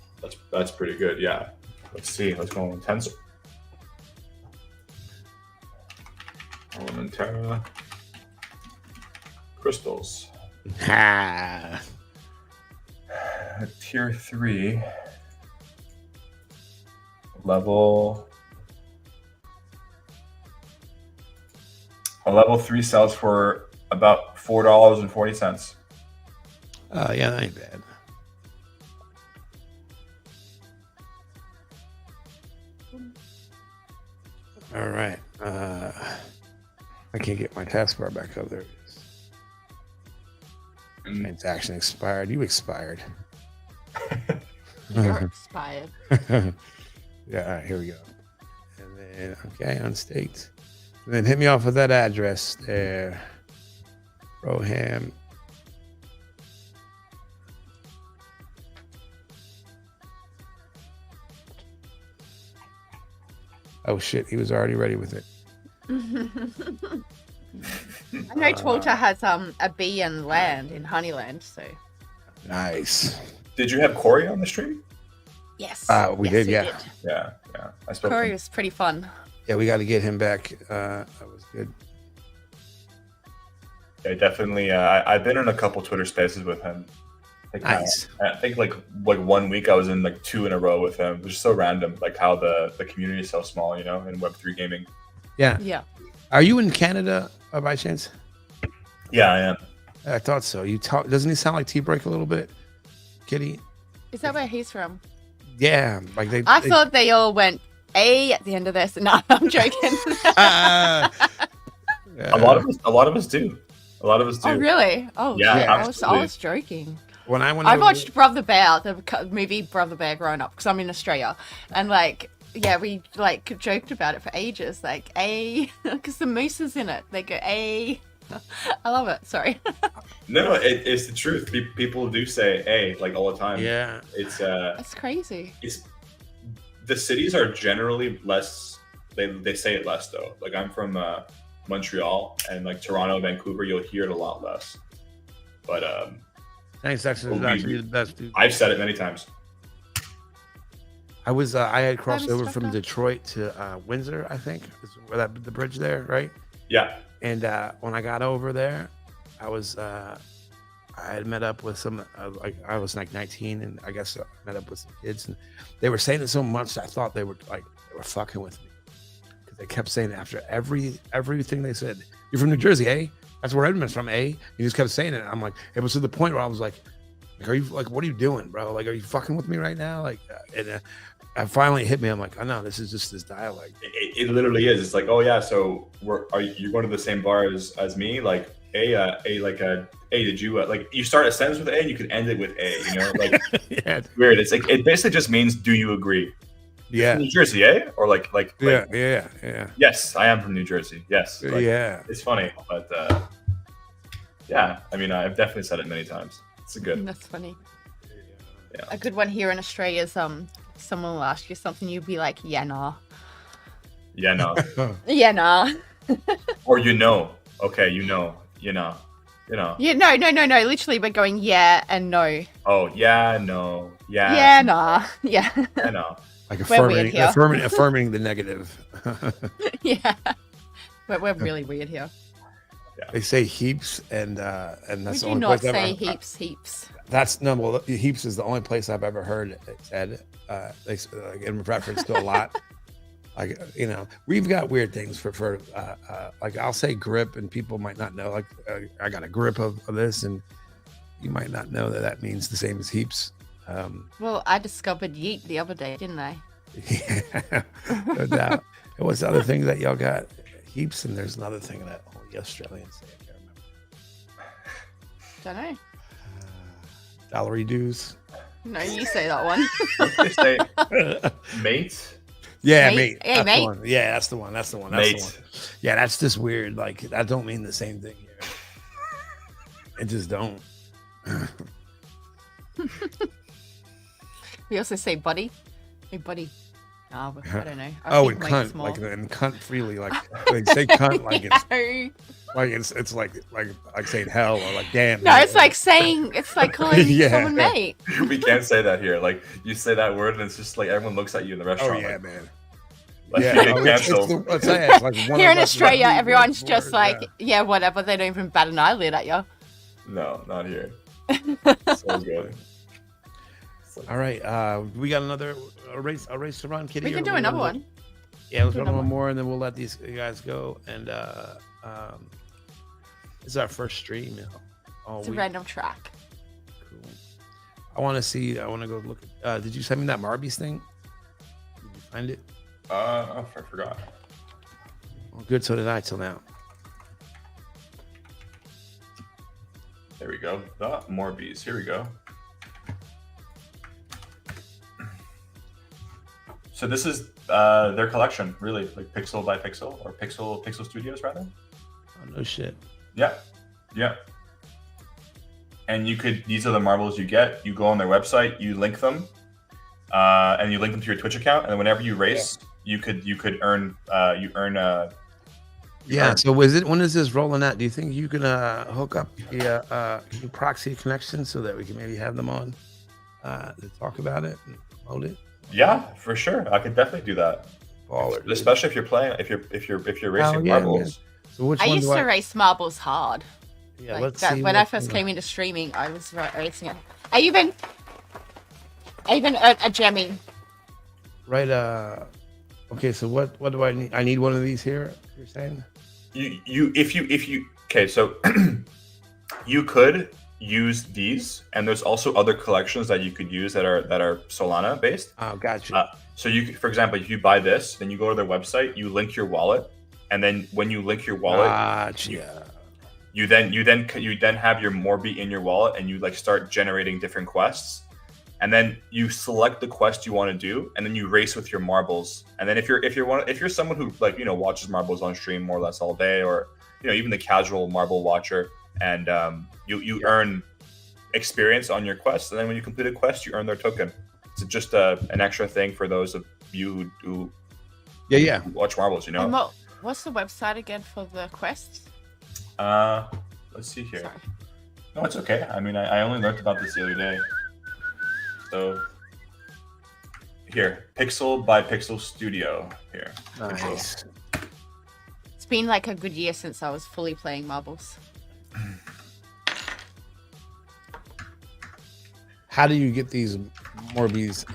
Speaker 3: That's pretty good. Yeah. Let's see. Let's go on Tensor. Elementerra crystals. tier 3 level. A level 3 sells for about $4.40.
Speaker 1: Yeah, that ain't bad. All right. I can't get my taskbar back up there. It is. Transaction expired. You expired.
Speaker 4: You're expired.
Speaker 1: Yeah, all right, here we go. And then, okay, unstaked. And then hit me off with that address there. Roham. Oh, shit. He was already ready with it.
Speaker 4: I know Twalter has a bee and land in Honeyland, so.
Speaker 1: Nice.
Speaker 3: Did you have Corey on the stream?
Speaker 4: Yes.
Speaker 1: We did, yeah.
Speaker 3: Yeah. I spoke.
Speaker 4: Corey was pretty fun.
Speaker 1: Yeah, we got to get him back. That was good.
Speaker 3: Yeah, definitely. I've been in a couple Twitter spaces with him.
Speaker 1: Nice.
Speaker 3: I think like 1 week I was in like 2 in a row with him. It was just so random, like how the community is so small, in Web3 gaming.
Speaker 1: Yeah.
Speaker 4: Yeah.
Speaker 1: Are you in Canada by chance?
Speaker 3: Yeah, I am.
Speaker 1: I thought so. Doesn't he sound like T-Break a little bit, Kitty?
Speaker 4: Is that where he's from?
Speaker 1: Yeah, like
Speaker 4: I thought they all went A at the end of this. No, I'm joking.
Speaker 3: A lot of us do.
Speaker 4: Oh, really? Oh,
Speaker 3: yeah.
Speaker 4: I was joking.
Speaker 1: When I
Speaker 4: watched Brother Bear, the movie Brother Bear growing up, because I'm in Australia, and we joked about it for ages, like A, because the moose is in it. They go A. I love it. Sorry.
Speaker 3: No, it's the truth. People do say A like all the time.
Speaker 1: Yeah,
Speaker 4: it's crazy.
Speaker 3: The cities are generally less. They say it less though. Like I'm from Montreal, and like Toronto, Vancouver, you'll hear it a lot less. But
Speaker 1: thanks. That's actually the best, dude.
Speaker 3: I've said it many times.
Speaker 1: I had crossed over from
Speaker 4: up.
Speaker 1: Detroit to Windsor, I think, is where the bridge there, right?
Speaker 3: Yeah.
Speaker 1: And when I got over there, I had met up with some, I was like 19, and I guess I met up with some kids, and they were saying it so much I thought they were fucking with me, because they kept saying after everything they said, "You're from New Jersey, eh? That's where Edmund's from, eh?" You just kept saying it. I'm like, it was to the point where I was like, are you like, what are you doing, bro? Like, are you fucking with me right now? Like, and it finally hit me. I'm like, oh no, this is just this dialect.
Speaker 3: It literally is. It's like, oh yeah, so you're going to the same bar as me? Like, did you like, you start a sentence with A and you can end it with A, like
Speaker 1: Yeah,
Speaker 3: it's weird. It's like, it basically just means, do you agree?
Speaker 1: Yeah.
Speaker 3: New Jersey, eh? Or like
Speaker 1: yeah.
Speaker 3: Yes, I am from New Jersey. Yes. Like,
Speaker 1: yeah.
Speaker 3: It's funny, but yeah, I mean, I've definitely said it many times. It's a good.
Speaker 4: That's funny.
Speaker 3: Yeah.
Speaker 4: A good one here in Australia is someone will ask you something, you'd be like, yeah, nah.
Speaker 3: Yeah, no.
Speaker 4: Yeah, nah.
Speaker 3: Or okay, you know.
Speaker 4: Yeah, no. Literally, we're going yeah and no.
Speaker 3: Oh yeah, no, yeah.
Speaker 4: Yeah, nah. Yeah.
Speaker 3: I know.
Speaker 1: Like
Speaker 4: We're weird here.
Speaker 1: affirming the negative.
Speaker 4: Yeah. We're really weird here.
Speaker 3: Yeah.
Speaker 1: They say heaps, and that's
Speaker 4: We
Speaker 1: the
Speaker 4: do
Speaker 1: only
Speaker 4: not
Speaker 1: place
Speaker 4: say
Speaker 1: I've,
Speaker 4: heaps.
Speaker 1: That's no. Well, heaps is the only place I've ever heard it said. In reference to a lot. Like, we've got weird things for like, I'll say grip, and people might not know. Like, I got a grip of this, and you might not know that means the same as heaps.
Speaker 4: Well, I discovered yeet the other day, didn't I?
Speaker 1: Yeah, no doubt. And what's the other thing that y'all got? Heaps, and there's another thing that only the Australians say. I can't remember.
Speaker 4: Don't know.
Speaker 1: Dollary dues.
Speaker 4: No, you say that one.
Speaker 3: They say mate.
Speaker 1: Yeah,
Speaker 4: Mate?
Speaker 1: mate.
Speaker 4: Hey,
Speaker 1: That's
Speaker 4: mate.
Speaker 1: the one. Yeah, that's the one. That's the one. That's the one. Yeah, that's just weird. Like, that don't mean the same thing here. It just don't.
Speaker 4: We also say buddy. Hey, buddy. Oh, I don't know.
Speaker 1: And cunt, like, and cunt freely, like they say cunt, like it's like saying hell, or like damn.
Speaker 4: No, it's like calling someone mate.
Speaker 3: We can't say that here. Like, you say that word, and it's just like everyone looks at you in the
Speaker 1: Oh
Speaker 3: restaurant.
Speaker 1: yeah,
Speaker 3: like,
Speaker 1: man.
Speaker 3: Like,
Speaker 1: Yeah,
Speaker 3: you get canceled.
Speaker 1: it's like one
Speaker 4: Here
Speaker 1: of
Speaker 4: in
Speaker 1: us
Speaker 4: Australia,
Speaker 1: like,
Speaker 4: everyone's
Speaker 1: word,
Speaker 4: just like, yeah, whatever. They don't even bat an eyelid at you.
Speaker 3: No, not here. So good.
Speaker 1: All right. We got another race to run, Kitty.
Speaker 4: We can do another one.
Speaker 1: Yeah, let's run one more, and then we'll let these guys go. And this is our first stream.
Speaker 4: It's a random track.
Speaker 1: Cool. I want to go look. Did you send me that Marby's thing? Did you find it?
Speaker 3: I forgot.
Speaker 1: Well, good. So did I till now.
Speaker 3: There we go. The Morbies. Here we go. So this is their collection, really, like pixel by pixel, or pixel studios rather.
Speaker 1: Oh no shit.
Speaker 3: Yeah. And these are the marbles you get. You go on their website, you link them, and you link them to your Twitch account, and then whenever you race, you could earn
Speaker 1: Yeah. So when is this rolling out? Do you think you can hook up the proxy connection so that we can maybe have them on to talk about it and promote it?
Speaker 3: Yeah, for sure. I could definitely do that.
Speaker 1: Baller,
Speaker 3: especially if you're playing, if you're racing marbles.
Speaker 1: Man. So which
Speaker 4: I
Speaker 1: one
Speaker 4: used to race marbles hard.
Speaker 1: Yeah,
Speaker 4: let's see. When I first came into streaming, I was racing it. I even earned a Jemmy.
Speaker 1: Right. Okay. So what do I need? I need one of these here. You're saying?
Speaker 3: If you okay, so you could use these, and there's also other collections that you could use that are Solana based.
Speaker 1: Oh, gotcha.
Speaker 3: So you, for example, if you buy this, then you go to their website, you link your wallet, and then when you link your wallet,
Speaker 1: gotcha.
Speaker 3: you then have your Morby in your wallet, and you like start generating different quests, and then you select the quest you want to do, and then you race with your marbles. And then if you're someone who like watches marbles on stream more or less all day, or even the casual marble watcher, and you earn experience on your quest, and then when you complete a quest, you earn their token. It's just an extra thing for those of you who watch marbles.
Speaker 4: And what's the website again for the quests?
Speaker 3: Let's see here.
Speaker 4: Sorry.
Speaker 3: No, it's okay. I mean, I only learned about this the other day. So here, Pixel by Pixel Studio. Here.
Speaker 1: Nice.
Speaker 4: It's been like a good year since I was fully playing marbles.
Speaker 1: How do you get these Morbies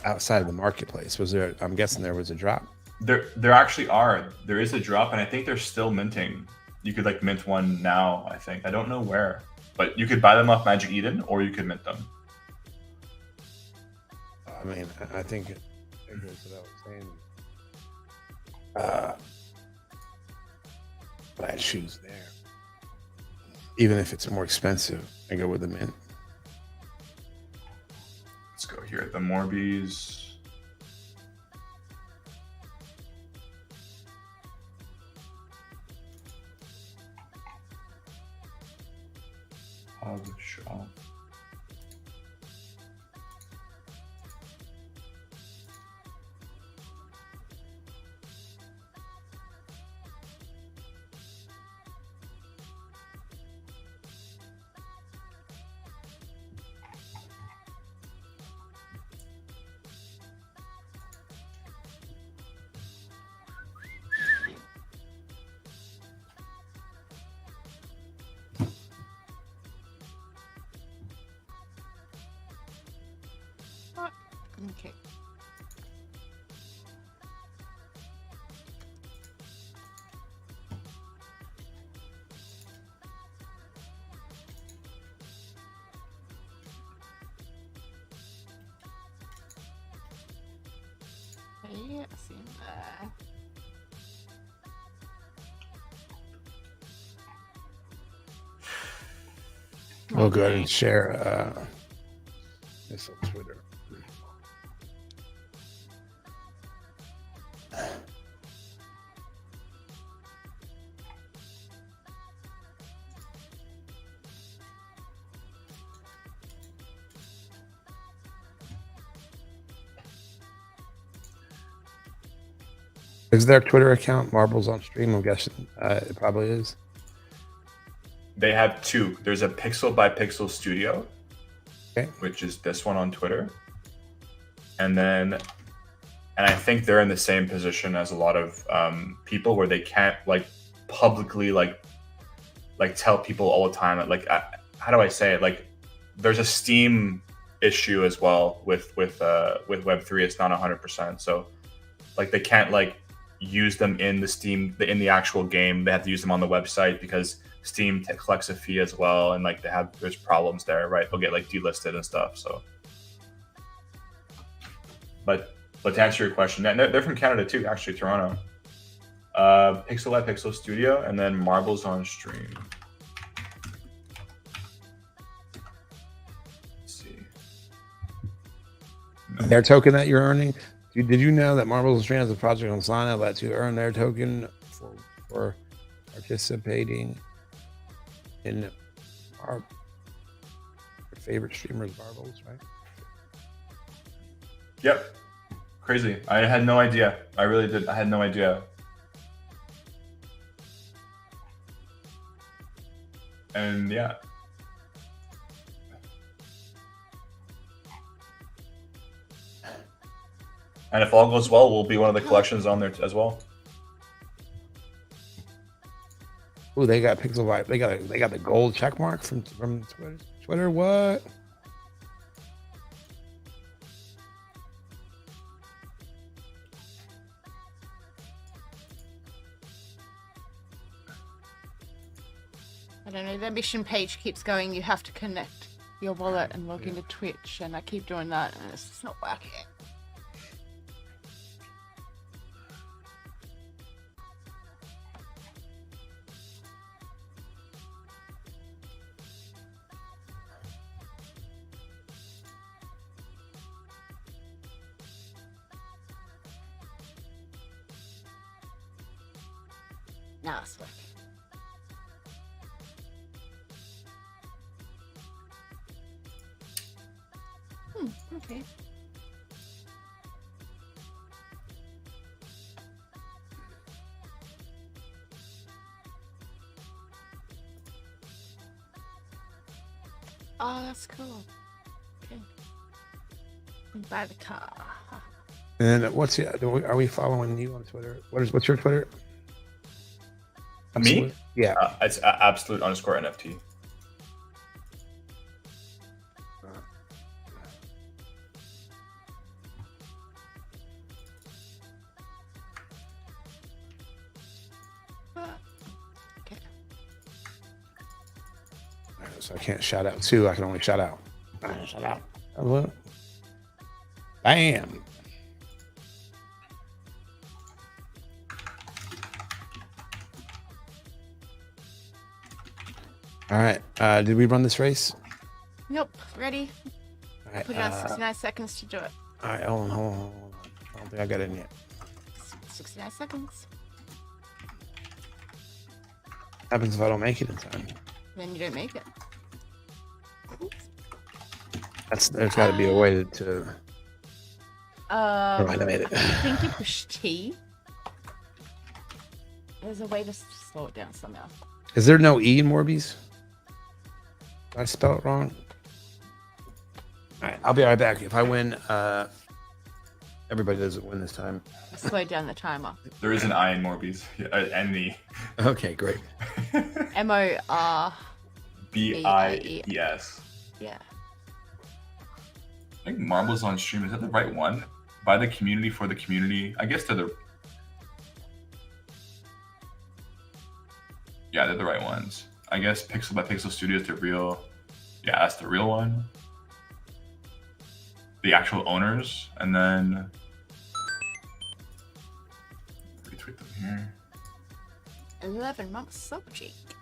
Speaker 1: outside of the marketplace? I'm guessing there was a drop.
Speaker 3: There actually are. There is a drop, and I think they're still minting. You could like mint one now, I think. I don't know where, but you could buy them off Magic Eden, or you could mint them.
Speaker 1: I mean, I think it goes without saying. But I'd choose there. Even if it's more expensive, I go with the mint.
Speaker 3: Let's go here. The Morbies. Shop.
Speaker 4: Okay. Okay, I see him there.
Speaker 1: We'll go ahead and share this on Twitter. Is their Twitter account Marbles on Stream? I'm guessing it probably is.
Speaker 3: They have two. There's a Pixel by Pixel Studio,
Speaker 1: okay,
Speaker 3: which is this one on Twitter, and I think they're in the same position as a lot of people where they can't like publicly like tell people all the time. Like how do I say it? Like there's a Steam issue as well with Web3. It's not 100%. So like they can't like use them in the actual game. They have to use them on the website because Steam collects a fee as well, and like there's problems there, right? They'll get like delisted and stuff. So, but to answer your question, they're from Canada too, actually, Toronto. Pixel by Pixel Studio, and then Marbles on Stream. Let's see. No.
Speaker 1: Their token that you're earning. Did you know that Marbles on Stream has a project on Solana lets you earn their token for participating in our favorite streamers, Marbles, right?
Speaker 3: Yep. Crazy. I had no idea. I really did. I had no idea. And yeah. And if all goes well, we'll be one of the collections on there as well.
Speaker 1: Oh, they got Pixel Vibe. They got the gold check mark from Twitter. Twitter, what?
Speaker 4: I don't know, the mission page keeps going, you have to connect your wallet and log into Twitch, and I keep doing that, and it's just not working. Now it's working. Okay. Oh, that's cool. Okay. Buy the car.
Speaker 1: And what's are we following you on Twitter? What's your Twitter?
Speaker 3: Me?
Speaker 1: Yeah.
Speaker 3: It's absolute_NFT.
Speaker 4: Okay.
Speaker 1: So I can't shout out two. I can only shout out. Shout out. Hello. Bam. All right. Did we run this race?
Speaker 4: Nope. Ready?
Speaker 1: All right.
Speaker 4: Put it on 69 seconds to do it.
Speaker 1: All right. Hold on. I don't think I got it in yet.
Speaker 4: 69 seconds.
Speaker 1: Happens if I don't make it in time.
Speaker 4: Then you don't make it.
Speaker 1: There's got to be a way to. Never mind, I made it.
Speaker 4: I think you push T. There's a way to slow it down somehow.
Speaker 1: Is there no E in Morbius? Did I spell it wrong? All right, I'll be right back. If I win, everybody doesn't win this time.
Speaker 4: I slowed down the timer.
Speaker 3: There is an I in Morbius. And the.
Speaker 1: Okay, great.
Speaker 3: BIES.
Speaker 4: Yeah.
Speaker 3: I think Marbles on Stream, is that the right one? By the community, for the community. I guess they're the. Yeah, they're the right ones. I guess Pixel by Pixel Studio is the real. Yeah, that's the real one. The actual owners, and then retweet them here.
Speaker 4: 11 months subject.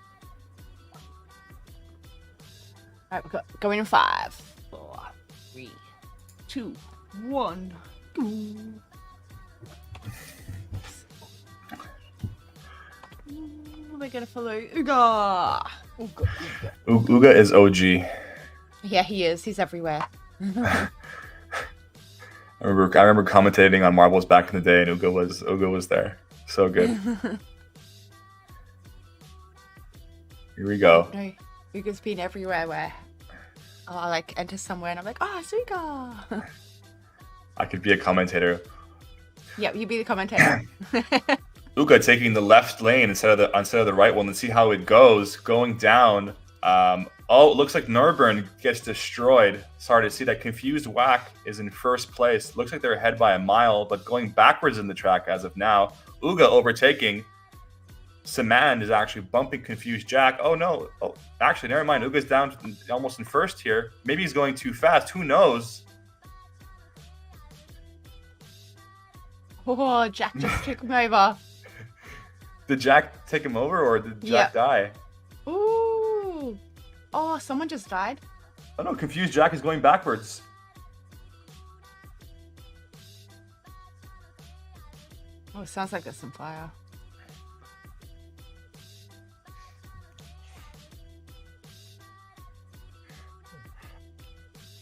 Speaker 4: Alright, we've got going in 5, 4, 3, 2, 1. We're gonna follow Uga.
Speaker 3: Uga is OG.
Speaker 4: Yeah, he is. He's everywhere.
Speaker 3: I remember commentating on Marbles back in the day, and Uga was there. So good. Here we go.
Speaker 4: No, Uga's been everywhere. Where I like enter somewhere and I'm like, oh, it's Uga.
Speaker 3: I could be a commentator.
Speaker 4: Yep, you be the commentator.
Speaker 3: Uga taking the left lane instead of the right one. Let's see how it goes. Going down. Oh, it looks like Norburn gets destroyed. Sorry to see that. Confused Whack is in first place. Looks like they're ahead by a mile, but going backwards in the track as of now. Uga overtaking. Samand is actually bumping Confused Jack. Oh, no. Oh, actually, never mind. Uga's down almost in first here. Maybe he's going too fast. Who knows?
Speaker 4: Oh, Jack just took him over.
Speaker 3: Did Jack take him over or did Jack die?
Speaker 4: Ooh. Oh, someone just died.
Speaker 3: Oh, no. Confused Jack is going backwards.
Speaker 4: Oh, it sounds like there's some fire.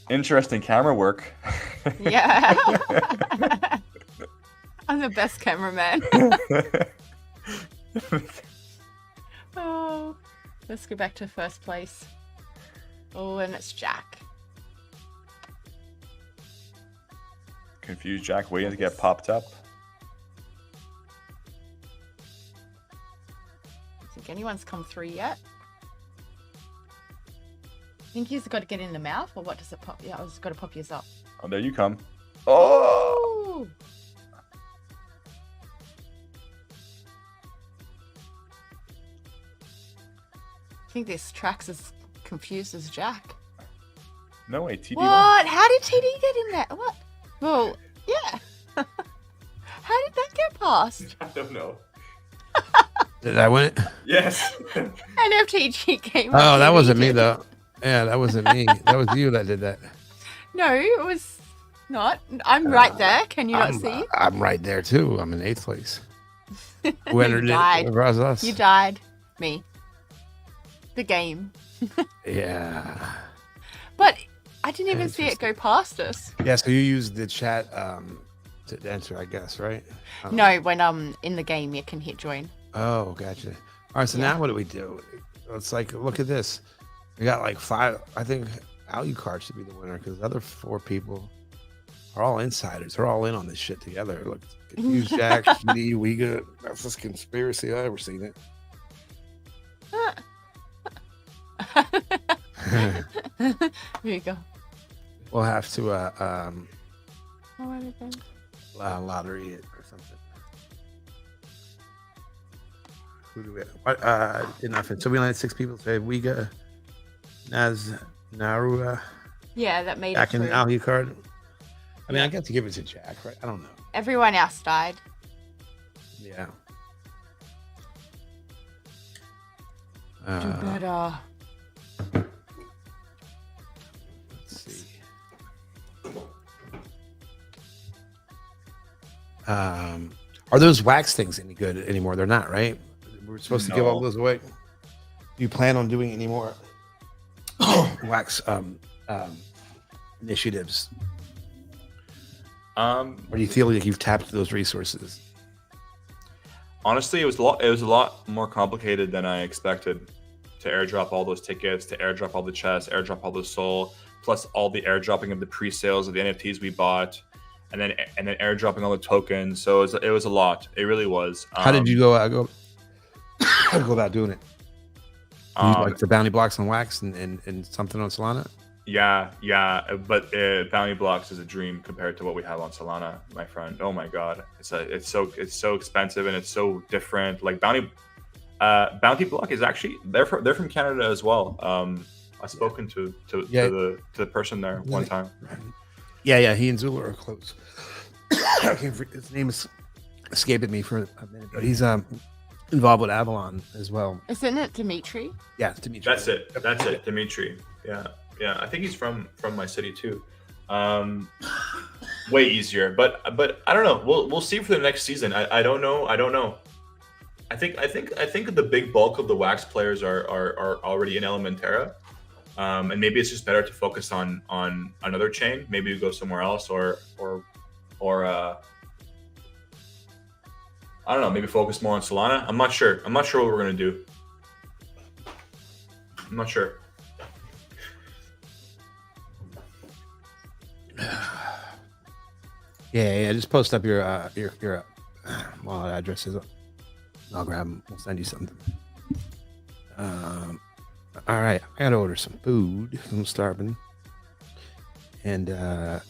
Speaker 3: Interesting camera work.
Speaker 4: Yeah. I'm the best cameraman. Oh, let's go back to first place. Oh, and it's Jack.
Speaker 3: Confused Jack waiting to get popped up.
Speaker 4: I think anyone's come through yet. I think he's got to get in the mouth, or what does it pop? Yeah, I was got to pop yours up.
Speaker 3: Oh, there you come. Oh!
Speaker 4: Ooh. I think this track's as confused as Jack.
Speaker 3: No way, TD.
Speaker 4: What? How did TD get in there? What? Well, yeah. How did that get past?
Speaker 3: I don't know.
Speaker 1: Did I win it?
Speaker 3: Yes.
Speaker 4: NFTG came.
Speaker 1: Oh, that wasn't me though. Yeah, that wasn't me. That was you that did that.
Speaker 4: No, it was not. I'm right there. Can you not see?
Speaker 1: I'm right there too. I'm in 8th place. Who entered
Speaker 4: died.
Speaker 1: it? Was us.
Speaker 4: You died. Me. The game.
Speaker 1: Yeah.
Speaker 4: But I didn't even see it go past us.
Speaker 1: Yeah, so you used the chat to enter, I guess, right?
Speaker 4: No, when in the game you can hit join.
Speaker 1: Oh, gotcha. All right, so now what do we do? It's like, look at this. We got like 5. I think TradeupCards should be the winner because the other 4 people are all insiders. They're all in on this shit together. Look, Confused Jack, Kitteeh, Wiga. That's this conspiracy I've ever seen it.
Speaker 4: Here you go.
Speaker 1: We'll have to lottery it or something. Who do we have? What nothing. So we only had 6 people. So Wiga, Naz, Narua,
Speaker 4: Yeah, that made
Speaker 1: Jack
Speaker 4: it
Speaker 1: and
Speaker 4: through.
Speaker 1: TradeupCard. I mean, I got to give it to Jack, right? I don't know.
Speaker 4: Everyone else died.
Speaker 1: Yeah.
Speaker 4: Do better.
Speaker 1: Let's see. Are those wax things any good anymore? They're not, right? We're supposed to give all those away. Do you plan on doing any more wax initiatives? Or do you feel like you've tapped those resources?
Speaker 3: Honestly, it was a lot more complicated than I expected to airdrop all those tickets, to airdrop all the chests, airdrop all the soul, plus all the airdropping of the pre-sales of the NFTs we bought, and then airdropping all the tokens. So it was a lot. It really was.
Speaker 1: How did you go about doing it? Like the bounty blocks on wax and something on Solana?
Speaker 3: Yeah, but bounty blocks is a dream compared to what we have on Solana, my friend. Oh my god, it's so expensive and it's so different. Like bounty block is actually they're from Canada as well. I've spoken to the person there one time.
Speaker 1: Yeah, he and Zula are close. His name is escaping me for a minute, but he's involved with Avalon as well.
Speaker 4: Isn't it Dimitri?
Speaker 1: Yeah, Dimitri.
Speaker 3: That's it, Dimitri. Yeah, I think he's from my city too. Way easier, but I don't know. We'll see for the next season. I don't know. I think the big bulk of the wax players are already in Elementerra, and maybe it's just better to focus on another chain. Maybe we go somewhere else, or I don't know. Maybe focus more on Solana. I'm not sure. I'm not sure what we're gonna do. I'm not sure.
Speaker 1: Yeah. Just post up your wallet addresses. I'll grab them. We'll send you something. All right, I gotta order some food. I'm starving, and I'm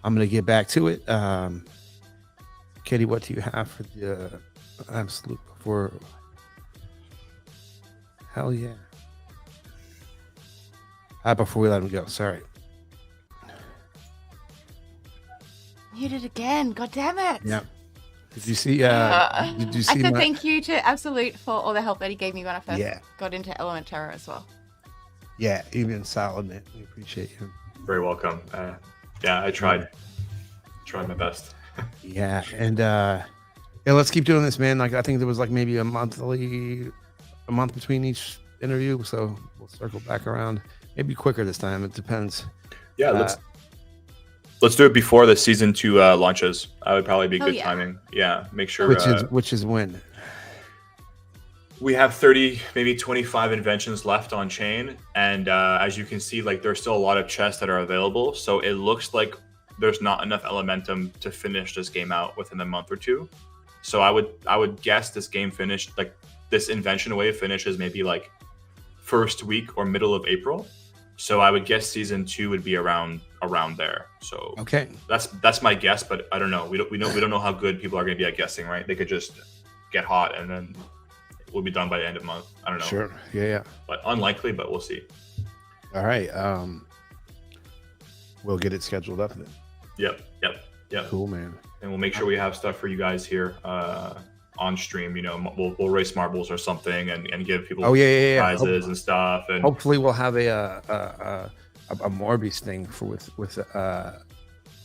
Speaker 1: gonna get back to it. Kitteeh, what do you have for the absolute before? Hell yeah! Before we let him go, sorry.
Speaker 4: Muted again. God damn it.
Speaker 1: Yeah. Did you see? Did you see?
Speaker 4: I said thank you to Absolute for all the help that he gave me when I first
Speaker 1: Yeah.
Speaker 4: got into Elementerra as well.
Speaker 1: Yeah, even solid, man. We appreciate you.
Speaker 3: Very welcome. Yeah, I tried my best.
Speaker 1: Yeah, and yeah, let's keep doing this, man. Like I think there was like maybe a month between each interview, so we'll circle back around. Maybe quicker this time. It depends.
Speaker 3: Yeah, let's do it before the season 2 launches. That would probably be good timing. Yeah, make sure.
Speaker 1: Which is when?
Speaker 3: We have 30, maybe 25 inventions left on chain, and as you can see, like there's still a lot of chests that are available. So it looks like there's not enough Elementum to finish this game out within a month or two. So I would guess this game finished, like this invention wave finishes maybe like first week or middle of April. So I would guess season 2 would be around there. So
Speaker 1: okay,
Speaker 3: that's my guess, but I don't know. We don't know how good people are going to be at guessing, right? They could just get hot and then we'll be done by the end of the month. I don't know.
Speaker 1: Sure. Yeah.
Speaker 3: But unlikely, but we'll see.
Speaker 1: All right. We'll get it scheduled up then.
Speaker 3: Yep.
Speaker 1: Cool, man.
Speaker 3: And we'll make sure we have stuff for you guys here on stream. You know, we'll race marbles or something and give people prizes and stuff. And
Speaker 1: hopefully we'll have a Morbius thing with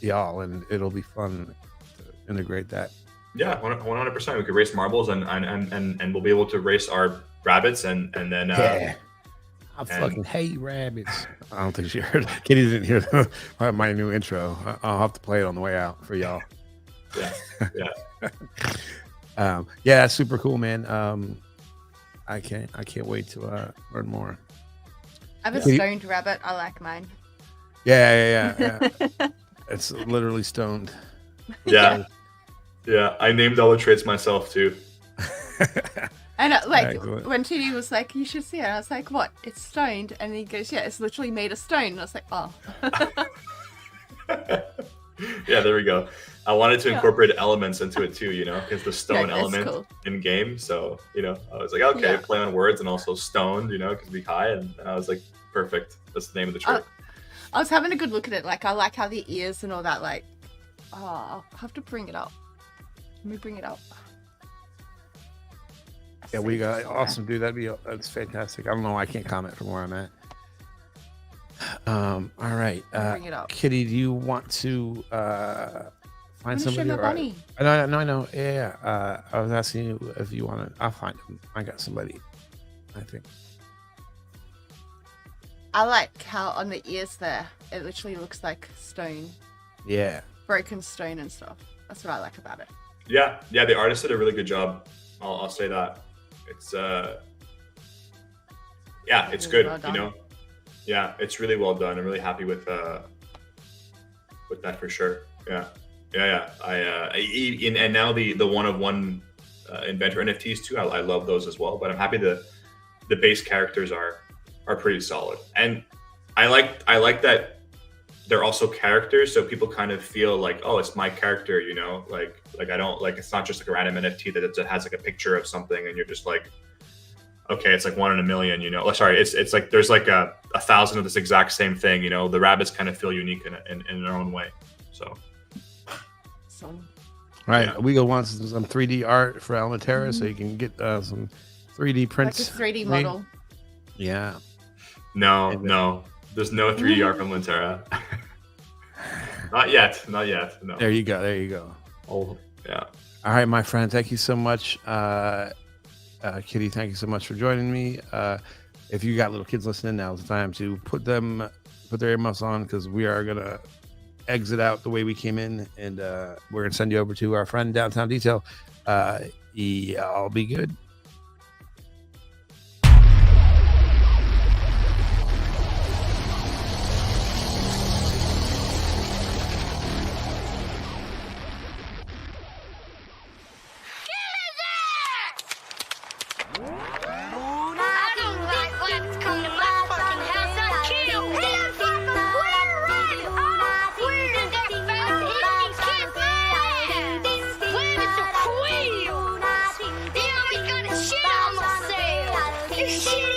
Speaker 1: y'all, and it'll be fun to integrate that.
Speaker 3: Yeah, 100%. We could race marbles and we'll be able to race our rabbits and then
Speaker 1: I fucking hate rabbits. I don't think she heard. Kitty didn't hear my new intro. I'll have to play it on the way out for y'all.
Speaker 3: Yeah.
Speaker 1: Yeah, super cool, man. I can't wait to learn more.
Speaker 4: I have a stoned rabbit. I like mine.
Speaker 1: Yeah. It's literally stoned.
Speaker 3: Yeah. I named all the traits myself too.
Speaker 4: And when TD was like, you should see it, I was like, what? It's stoned? And he goes, yeah, it's literally made of stone. And I was like, oh.
Speaker 3: Yeah, there we go. I wanted to incorporate elements into it too, you know, because the stone element in game. So, you know, I was like, okay, play on words and also stoned, you know, because be high. And I was like, perfect. That's the name of the trait.
Speaker 4: I was having a good look at it. Like, I like how the ears and all that, like, I'll have to bring it up. Let me bring it up.
Speaker 1: Yeah, we got awesome, dude. That's fantastic. I don't know why I can't comment from where I'm at. All right,
Speaker 4: bring it up.
Speaker 1: Kitty, do you want to find somebody? I know. Yeah. I was asking you if you want to. I'll find him. I got somebody. I think.
Speaker 4: I like how on the ears there, it literally looks like stone.
Speaker 1: Yeah.
Speaker 4: Broken stone and stuff. That's what I like about it.
Speaker 3: Yeah. The artist did a really good job. I'll say that. It's it's
Speaker 4: really
Speaker 3: good. You know. Yeah, it's really well done. I'm really happy with that for sure. Yeah. And now the one-of-one inventor NFTs too. I love those as well. But I'm happy the base characters are pretty solid, and I like that they're also characters, so people kind of feel like, oh, it's my character, you know, like I don't like, it's not just like a random NFT that has like a picture of something and you're just like, okay, it's like 1 in a million, you know. Oh, sorry, it's like there's like a 1,000 of this exact same thing, you know. The rabbits kind of feel unique in their own way. So
Speaker 1: right, we go want some 3D art for Elementerra, so you can get some 3D prints.
Speaker 4: Like a 3D model.
Speaker 1: Yeah.
Speaker 3: No. There's no 3D art from Elementerra. Not yet. No.
Speaker 1: There you go.
Speaker 3: Oh, yeah.
Speaker 1: All right, my friend. Thank you so much. Kitty, thank you so much for joining me. If you got little kids listening, now's the time to put their earmuffs on, because we are going to exit out the way we came in, and we're going to send you over to our friend Downtown Detail. Y'all be good.
Speaker 6: Nothing like It's